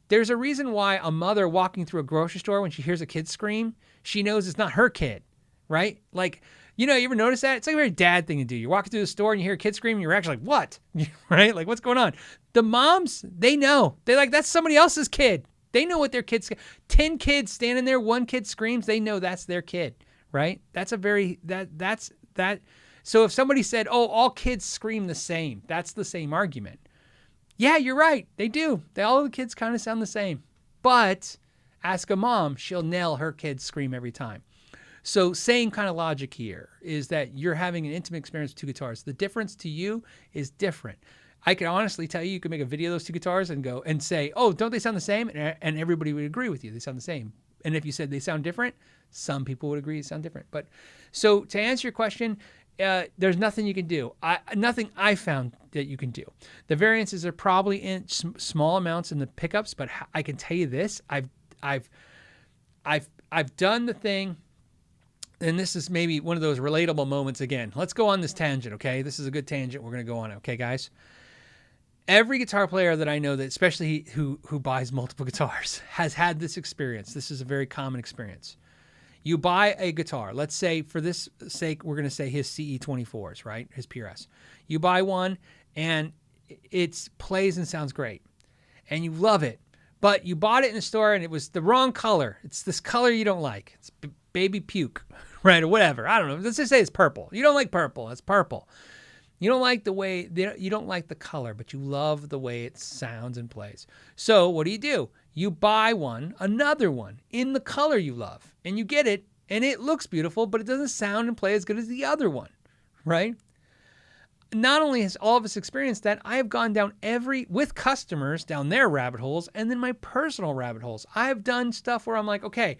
There's a reason why a mother walking through a grocery store, when she hears a kid scream, she knows it's not her kid, right? Like, you ever notice that? It's like a very dad thing to do. You're walking through the store and you hear a kid scream and you're actually like, what? Right? Like, what's going on? The moms, they know. They're like, that's somebody else's kid. They know what their kids, 10 kids standing there, one kid screams, they know that's their kid, right? That's that. So if somebody said, oh, all kids scream the same, that's the same argument. Yeah, you're right. They do. All the kids kind of sound the same. But ask a mom, she'll nail her kids scream every time. So same kind of logic here is that you're having an intimate experience with two guitars. The difference to you is different. I can honestly tell you can make a video of those two guitars and go and say, oh, don't they sound the same? And everybody would agree with you. They sound the same. And if you said they sound different, some people would agree they sound different. But so to answer your question, there's nothing you can do. Nothing I found that you can do. The variances are probably in small amounts in the pickups, but I can tell you this: I've done the thing, and this is maybe one of those relatable moments again. Let's go on this tangent, okay? This is a good tangent. We're going to go on it, okay, guys? Every guitar player that I know, that especially who buys multiple guitars, has had this experience. This is a very common experience. You buy a guitar. Let's say, for this sake, we're going to say his CE24s, right? His PRS. You buy one, and it plays and sounds great. And you love it. But you bought it in the store, and it was the wrong color. It's this color you don't like. It's baby puke, right? Or whatever. I don't know. Let's just say it's purple. You don't like purple. It's purple. You don't like the way, you don't like the color, but you love the way it sounds and plays. So what do? You buy another one in the color you love, and you get it, and it looks beautiful, but it doesn't sound and play as good as the other one, right? Not only has all of us experienced that, I have gone down with customers down their rabbit holes, and then my personal rabbit holes. I've done stuff where I'm like, okay,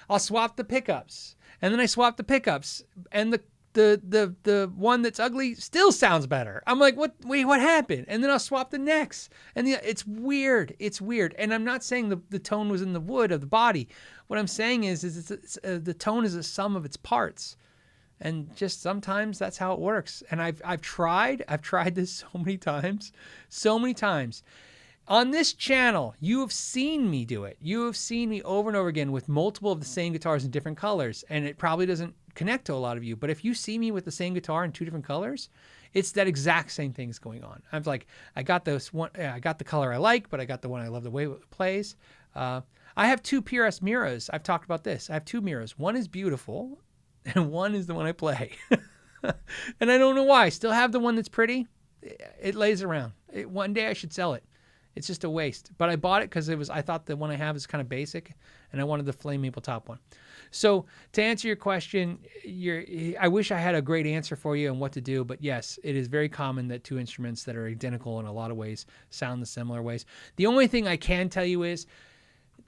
I'll swap the pickups, and then I swap the pickups, and the one that's ugly still sounds better. I'm like, what happened? And then I'll swap the necks, and it's weird. It's weird. And I'm not saying the tone was in the wood of the body. What I'm saying is the tone is a sum of its parts. And just sometimes that's how it works. And I've tried this so many times. On this channel, you have seen me do it. You have seen me over and over again with multiple of the same guitars in different colors. And it probably doesn't connect to a lot of you. But if you see me with the same guitar in 2 different colors, it's that exact same thing's going on. I'm like, I got this one, I got the color I like, but I got the one I love the way it plays. I have 2 PRS Miras. I've talked about this. I have 2 Miras. One is beautiful, and one is the one I play. And I don't know why. I still have the one that's pretty. It lays around. One day I should sell it. It's just a waste. But I bought it because I thought the one I have is kind of basic, and I wanted the flame maple top one. So to answer your question, I wish I had a great answer for you on what to do, but yes, it is very common that 2 instruments that are identical in a lot of ways sound the similar ways. The only thing I can tell you is,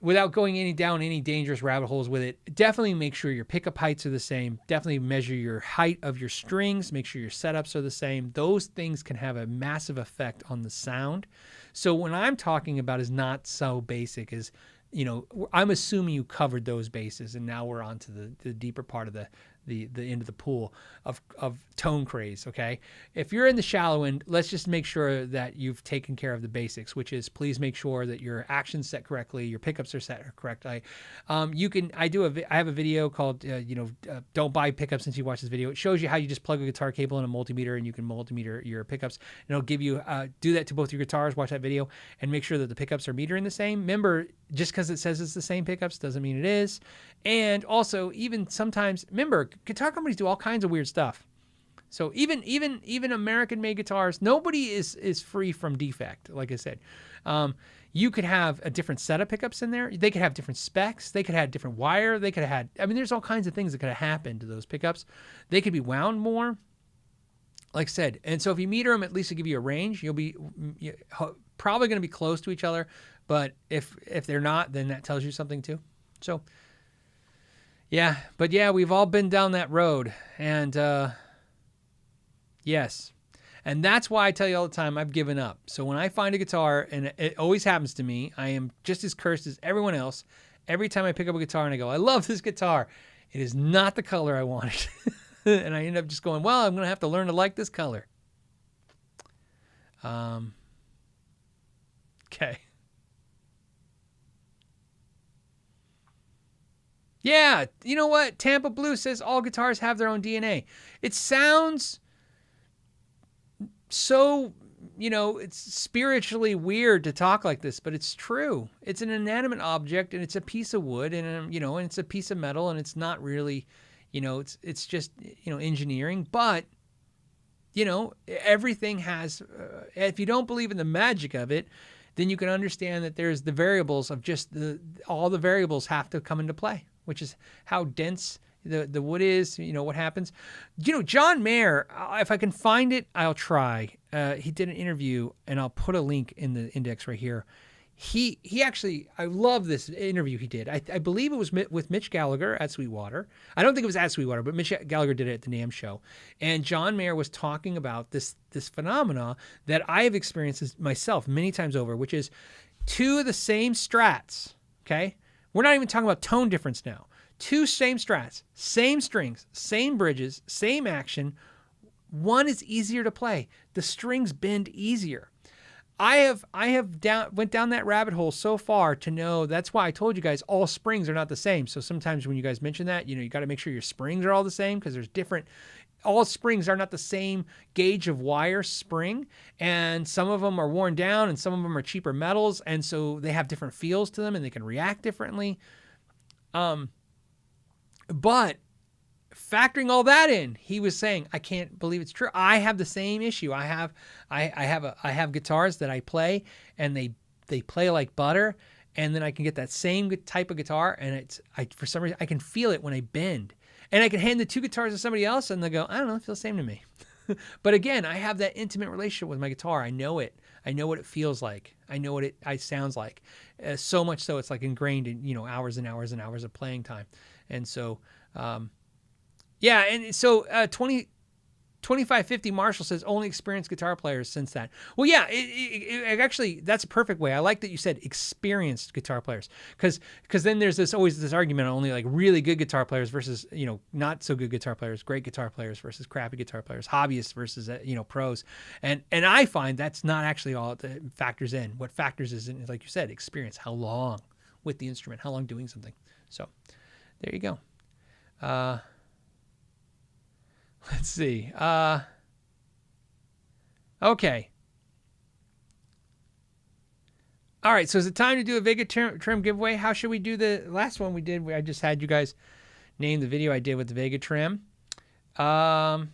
without going down any dangerous rabbit holes with it, definitely make sure your pickup heights are the same. Definitely measure your height of your strings. Make sure your setups are the same. Those things can have a massive effect on the sound. So what I'm talking about is not so basic as, I'm assuming you covered those bases, and now we're on to the deeper part of the end of the pool of tone craze, okay? If you're in the shallow end, let's just make sure that you've taken care of the basics, which is please make sure that your action's set correctly, your pickups are set correctly. I have a video called, don't buy pickups since you watch this video. It shows you how you just plug a guitar cable in a multimeter, and you can multimeter your pickups. And it'll give you, do that to both your guitars, watch that video, and make sure that the pickups are metering the same. Remember, just because it says it's the same pickups doesn't mean it is. And also, even sometimes, remember, guitar companies do all kinds of weird stuff. So even American-made guitars, nobody is free from defect. Like I said, you could have a different set of pickups in there. They could have different specs. They could have different wire. They could have had, there's all kinds of things that could have happened to those pickups. They could be wound more, like I said. And so if you meter them, at least to give you a range, you'll be probably going to be close to each other. But if they're not, then that tells you something too. So yeah, we've all been down that road, and yes, and that's why I tell you all the time I've given up. So when I find a guitar, and it always happens to me, I am just as cursed as everyone else. Every time I pick up a guitar and I go, I love this guitar, it is not the color I wanted, and I end up just going, well, I'm going to have to learn to like this color. Okay. Yeah, you know what? Tampa Blue says all guitars have their own DNA. It sounds so, it's spiritually weird to talk like this, but it's true. It's an inanimate object, and it's a piece of wood, and and it's a piece of metal, and it's not really, it's just, engineering. But, everything has, if you don't believe in the magic of it, then you can understand that there's the variables of just all the variables have to come into play, which is how dense the wood is, what happens. John Mayer, if I can find it, I'll try. He did an interview, and I'll put a link in the index right here. He actually, I love this interview he did. I believe it was with Mitch Gallagher at Sweetwater. I don't think it was at Sweetwater, but Mitch Gallagher did it at the NAMM show. And John Mayer was talking about this phenomena that I have experienced myself many times over, which is 2 of the same strats, okay? We're not even talking about tone difference now. 2 same strats, same strings, same bridges, same action. One is easier to play. The strings bend easier. I went down that rabbit hole so far to know, that's why I told you guys all springs are not the same. So sometimes when you guys mention that, you got to make sure your springs are all the same, because there's all springs are not the same gauge of wire spring, and some of them are worn down and some of them are cheaper metals, and so they have different feels to them and they can react differently. But factoring all that in, he was saying, I can't believe it's true. I have the same issue. I have guitars that I play, and they play like butter, and then I can get that same type of guitar, and for some reason I can feel it when I bend, and I can hand the two guitars to somebody else, and they go, I don't know, it feels the same to me. But again, I have that intimate relationship with my guitar. I know it. I know what it feels like. I know what it sounds like. So much so it's like ingrained in, hours and hours and hours of playing time. And so, yeah. And so 2550 Marshall says only experienced guitar players since that. Well, yeah, it actually, that's a perfect way. I like that you said experienced guitar players, because then there's always this argument on only like really good guitar players versus, not so good guitar players, great guitar players versus crappy guitar players, hobbyists versus, pros. And I find that's not actually all that factors in. What factors is in, like you said, experience, how long with the instrument, how long doing something. So there you go. Let's see. Okay. All right. So is it time to do a Vega Trem giveaway? How should we do the last one we did? I just had you guys name the video I did with the Vega Trem. So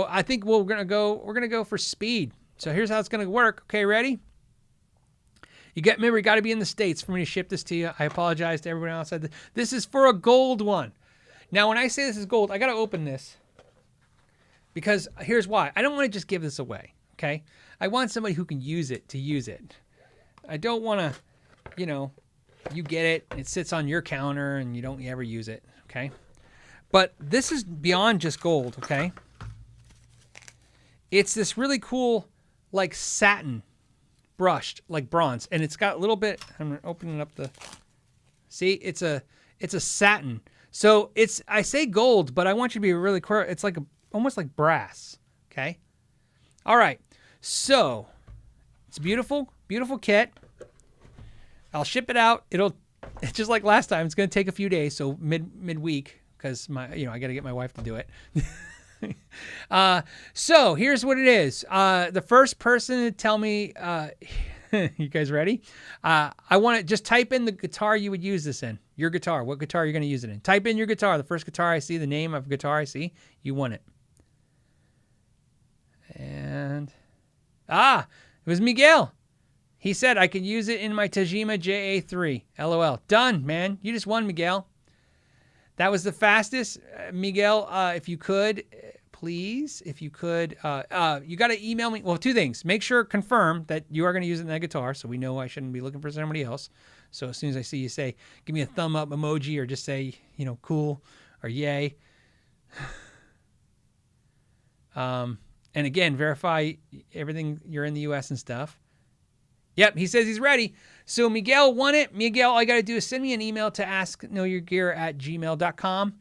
I think we're gonna go for speed. So here's how it's gonna work. Okay, ready? Remember, you got to be in the States for me to ship this to you. I apologize to everyone else. This is for a gold one. Now, when I say this is gold, I got to open this because here's why. I don't want to just give this away, okay? I want somebody who can use it to use it. I don't want to, you get it, it sits on your counter, and you don't ever use it, okay? But this is beyond just gold, okay? It's this really cool, like satin brushed, like bronze, and it's got a little bit, I'm opening up the, see, it's a satin. So I say gold, but I want you to be really clear. It's like almost like brass. Okay. All right. So it's beautiful, beautiful kit. I'll ship it out. It's just like last time. It's going to take a few days. So midweek, because I got to get my wife to do it. So here's what it is. The first person to tell me, you guys ready? I want to just type in the guitar you would use this in. Your guitar. What guitar you're going to use it in. Type in your guitar. The first guitar I see, the name of guitar I see, you won it. And it was Miguel. He said I could use it in my Tajima JA3. LOL. Done, man. You just won, Miguel. That was the fastest. Miguel, if you could, please, you got to email me. Well, two things. Make sure, confirm that you are going to use it in that guitar, so we know I shouldn't be looking for somebody else. So as soon as I see you say, give me a thumb up emoji, or just say, cool or yay. And again, verify everything, you're in the U.S. and stuff. Yep, he says he's ready. So Miguel won it. Miguel, all you got to do is send me an email to askknowyourgear@gmail.com.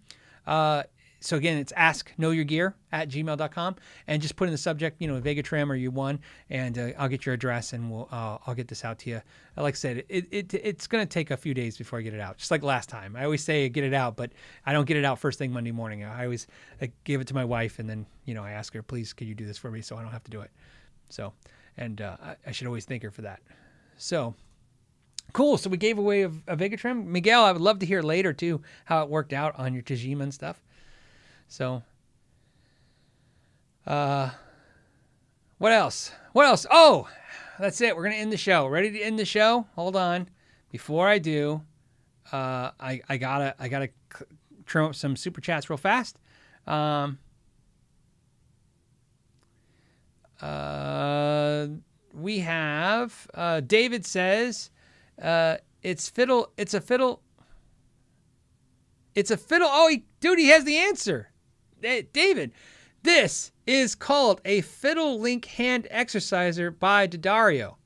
So again, it's askknowyourgear@gmail.com, and just put in the subject, Vega Trem or you won, and I'll get your address, and I'll get this out to you. Like I said, it's going to take a few days before I get it out, just like last time. I always say get it out, but I don't get it out first thing Monday morning. I always give it to my wife, and then I ask her, please, could you do this for me so I don't have to do it. So, and I should always thank her for that. So cool. So we gave away a Vega Trem. Miguel, I would love to hear later too how it worked out on your Tajima and stuff. So, what else? Oh, that's it. We're going to end the show. Ready to end the show? Hold on. Before I do, I gotta trim up some super chats real fast. We have, David says, it's a fiddle. Oh, dude, he has the answer. David, this is called a fiddle link hand exerciser by DiMarzio.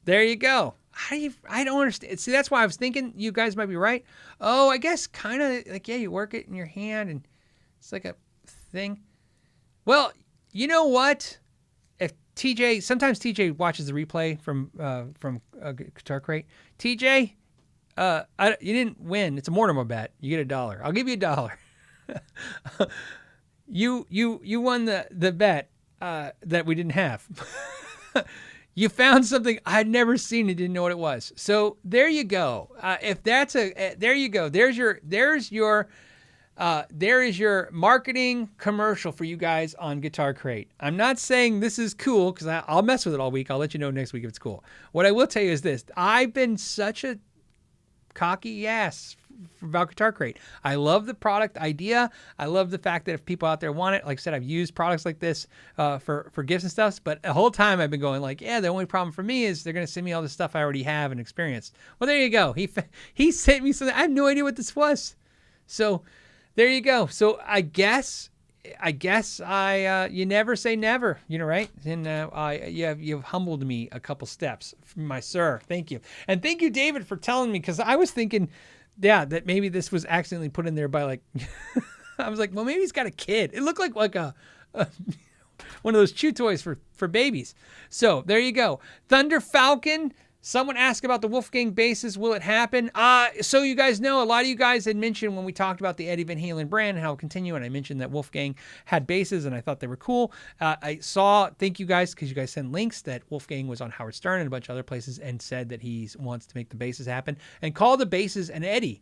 There you go. I don't understand. See, that's why I was thinking you guys might be right. Oh, I guess kind of like, yeah, you work it in your hand and it's like a thing. Well, you know what? If sometimes TJ watches the replay from Guitar Crate. TJ, you didn't win. It's a Mortimer bet. You get $1. I'll give you $1. You won the bet that we didn't have. You found something I'd never seen and didn't know what it was. So there you go. If that's there you go. There is your marketing commercial for you guys on Guitar Crate. I'm not saying this is cool because I'll mess with it all week. I'll let you know next week if it's cool. What I will tell you is this. I've been such a cocky ass about Guitar Crate. I love the product idea. I love the fact that if people out there want it, like I said, I've used products like this for gifts and stuff, but the whole time I've been going like, yeah, the only problem for me is they're going to send me all the stuff I already have and experienced. Well, there you go. He sent me something. I have no idea what this was. So there you go. So I guess you never say never, right? And you've humbled me a couple steps, my sir. Thank you. And thank you, David, for telling me, because I was thinking, that maybe this was accidentally put in there by like, I was like, well, maybe he's got a kid. It looked like a one of those chew toys for babies. So there you go. Thunder Falcon. Someone asked about the Wolfgang basses. Will it happen? So you guys know, a lot of you guys had mentioned when we talked about the Eddie Van Halen brand and how it continue, and I mentioned that Wolfgang had basses and I thought they were cool. Thank you guys, because you guys sent links that Wolfgang was on Howard Stern and a bunch of other places and said that he wants to make the basses happen and call the basses an Eddie.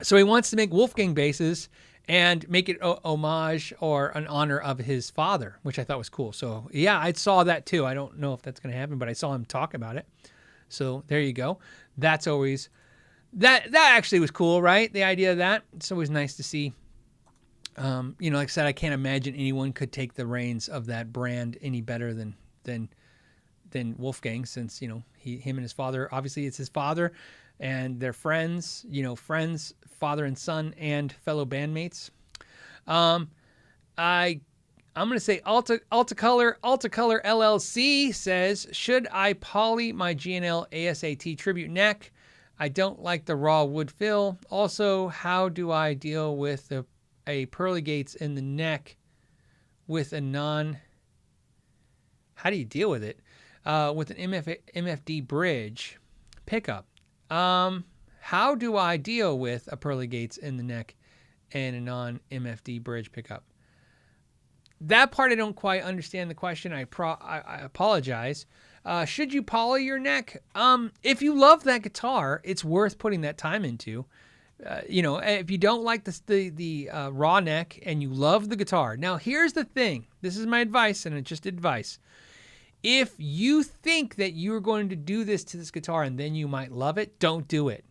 So he wants to make Wolfgang basses and make it homage or an honor of his father, which I thought was cool. So yeah, I saw that too. I don't know if that's going to happen, but I saw him talk about it. So there you go. That's always, that actually was cool, right? The idea of that. It's always nice to see. Like I said, I can't imagine anyone could take the reins of that brand any better than Wolfgang, since, him and his father, obviously it's his father, and they're friends, father and son, and fellow bandmates. I'm going to say Altacolor LLC says, should I poly my GNL ASAT tribute neck? I don't like the raw wood fill. Also, how do I deal with a pearly gates in the neck with a how do you deal with it? With an MFD bridge pickup. How do I deal with a pearly gates in the neck and a non-MFD bridge pickup? That part I don't quite understand the question. I apologize. Should you poly your neck? If you love that guitar, it's worth putting that time into. If you don't like the raw neck and you love the guitar. Now, here's the thing. This is my advice, and it's just advice. If you think that you're going to do this to this guitar and then you might love it, don't do it.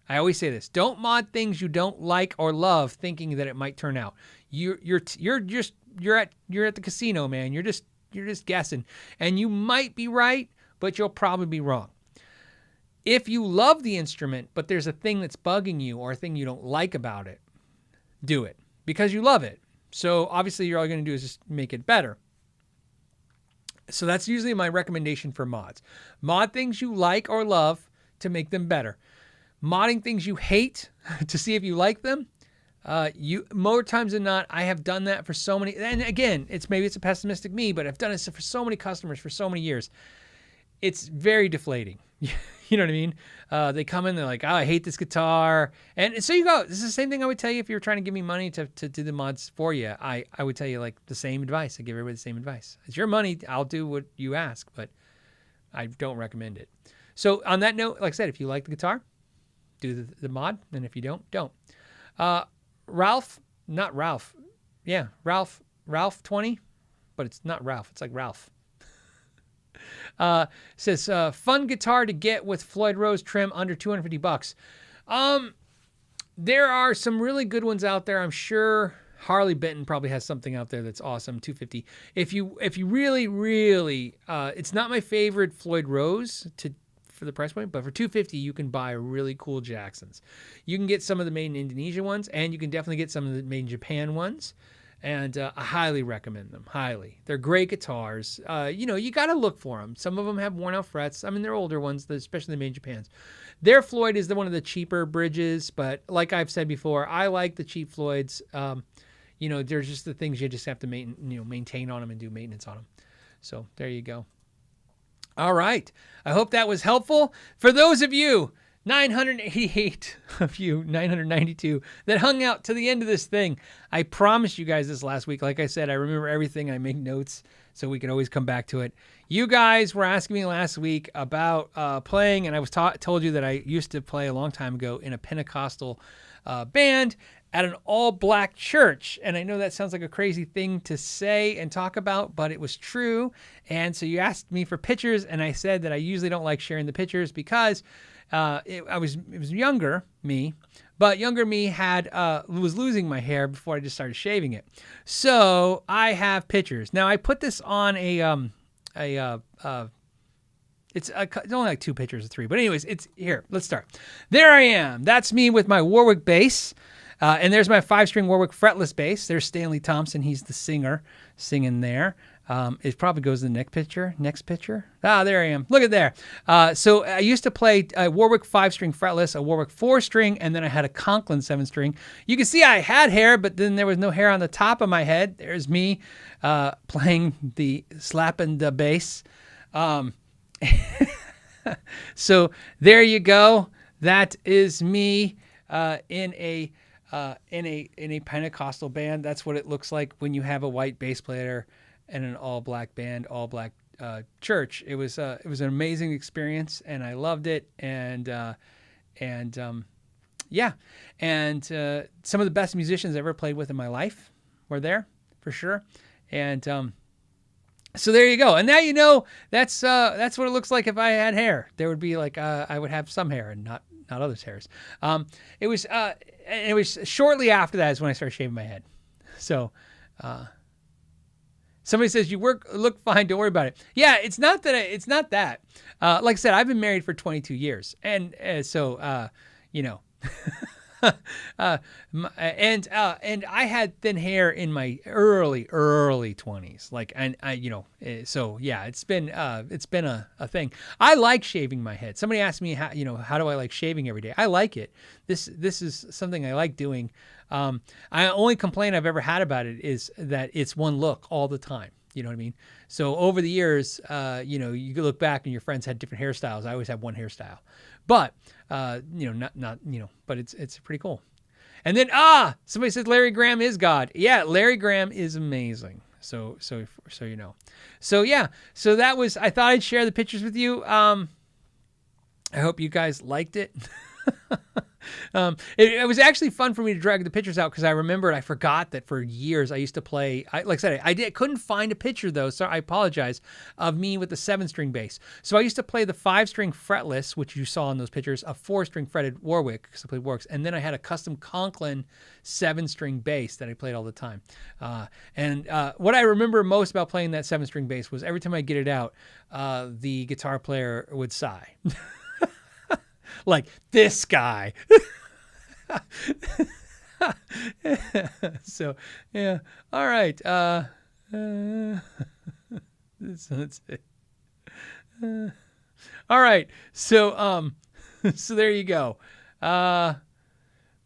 I always say this. Don't mod things you don't like or love thinking that it might turn out. You're at the casino, man. You're just guessing. And you might be right, but you'll probably be wrong. If you love the instrument, but there's a thing that's bugging you or a thing you don't like about it, do it because you love it. So obviously all you're going to do is just make it better. So that's usually my recommendation for mods. Mod things you like or love to make them better. Modding things you hate to see if you like them. More times than not, I have done that for so many. And again, maybe it's a pessimistic me, but I've done it for so many customers for so many years. It's very deflating. You know what I mean? They come in, they're like, oh, I hate this guitar. And so you go. This is the same thing I would tell you if you were trying to give me money to do the mods for you. I would tell you like the same advice. I give everybody the same advice. It's your money. I'll do what you ask, but I don't recommend it. So on that note, like I said, if you like the guitar, do the mod. And if you don't. Ralph 20, but it's not Ralph. It's like Ralph. Says, fun guitar to get with Floyd Rose trim under $250. There are some really good ones out there. I'm sure Harley Benton probably has something out there that's awesome. $250. If you really, it's not my favorite Floyd Rose for the price point, but for $250 you can buy really cool Jacksons. You can get some of the made in Indonesia ones, and you can definitely get some of the made in Japan ones. And I highly recommend them. Highly. They're great guitars. You got to look for them. Some of them have worn out frets. I mean, they're older ones, especially the made in Japans. Their Floyd is one of the cheaper bridges, but like I've said before, I like the cheap Floyds. There's just the things you just have to maintain on them and do maintenance on them. So there you go. All right. I hope that was helpful. For those of you, 988 of you, 992, that hung out to the end of this thing. I promised you guys this last week. Like I said, I remember everything. I make notes so we can always come back to it. You guys were asking me last week about playing, and I was told you that I used to play a long time ago in a Pentecostal band at an all-black church. And I know that sounds like a crazy thing to say and talk about, but it was true. And so you asked me for pictures, and I said that I usually don't like sharing the pictures because it was younger me, but younger me was losing my hair before I just started shaving it. So I have pictures. Now I put this on it's only like 2 pictures or 3, but anyways, it's here. Let's start. There I am. That's me with my Warwick bass. And there's my 5-string Warwick fretless bass. There's Stanley Thompson. He's the singer singing there. It probably goes to the next picture. Ah, there I am. Look at there. So I used to play a Warwick 5-string fretless, a Warwick 4-string, and then I had a Conklin 7-string. You can see I had hair, but then there was no hair on the top of my head. There's me slapping the bass. So there you go. That is me in a Pentecostal band. That's what it looks like when you have a white bass player and an all-black band, all-black church. It was an amazing experience, and I loved it. And some of the best musicians I ever played with in my life were there for sure. And so there you go. And now you know that's what it looks like if I had hair. There would be like I would have some hair and not others' hairs. It was shortly after that is when I started shaving my head. So somebody says you look fine. Don't worry about it. Yeah, it's not that. Like I said, I've been married for 22 years, and so you know. And I had thin hair in my early 20s, like, and so yeah, it's been a thing. I like shaving my head. Somebody asked me how do I like shaving every day? I like it. This is something I like doing. I only complaint I've ever had about it is that it's one look all the time. You know what I mean? So over the years, you could look back and your friends had different hairstyles. I always had one hairstyle, but but it's pretty cool. And then somebody says Larry Graham is God. Yeah, Larry Graham is amazing. So you know. So yeah, so that was. I thought I'd share the pictures with you. I hope you guys liked it. It was actually fun for me to drag the pictures out because I remembered I forgot that for years I used to play. Like I said, I couldn't find a picture though, so I apologize, of me with the 7-string bass. So I used to play the 5-string fretless, which you saw in those pictures, a 4-string fretted Warwick because I played Warwicks, and then I had a custom Conklin 7-string bass that I played all the time. What I remember most about playing that 7-string bass was every time I get it out, the guitar player would sigh. Like this guy. So yeah. All right. That's it. All right. So so there you go.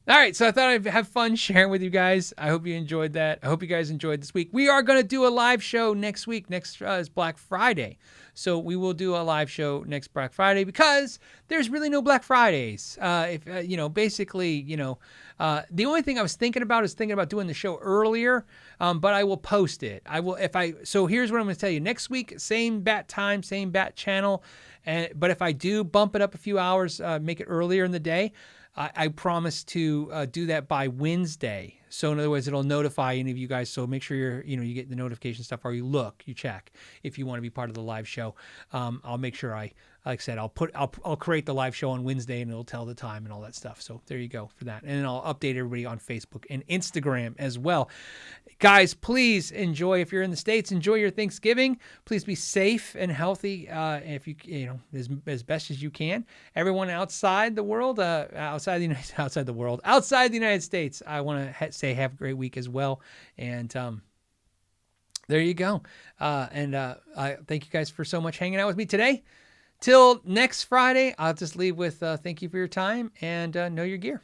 All right, so I thought I'd have fun sharing with you guys. I hope you enjoyed that. I hope you guys enjoyed this week. We are going to do a live show next week. Next is Black Friday. So we will do a live show next Black Friday because there's really no Black Fridays. Basically, the only thing I was thinking about is doing the show earlier, but I will post it. So here's what I'm going to tell you. Next week, same bat time, same bat channel. But if I do bump it up a few hours, make it earlier in the day, I promise to do that by Wednesday. So in other words, it'll notify any of you guys. So make sure you get the notification stuff, or you check if you want to be part of the live show. I'll make sure like I said, I'll create the live show on Wednesday and it'll tell the time and all that stuff. So there you go for that. And then I'll update everybody on Facebook and Instagram as well. Guys, please enjoy. If you're in the States, enjoy your Thanksgiving. Please be safe and healthy. If as best as you can. Everyone outside the world, outside the United States, I want to say have a great week as well. And there you go. I thank you guys for so much hanging out with me today. Till next Friday, I'll just leave with thank you for your time and know your gear.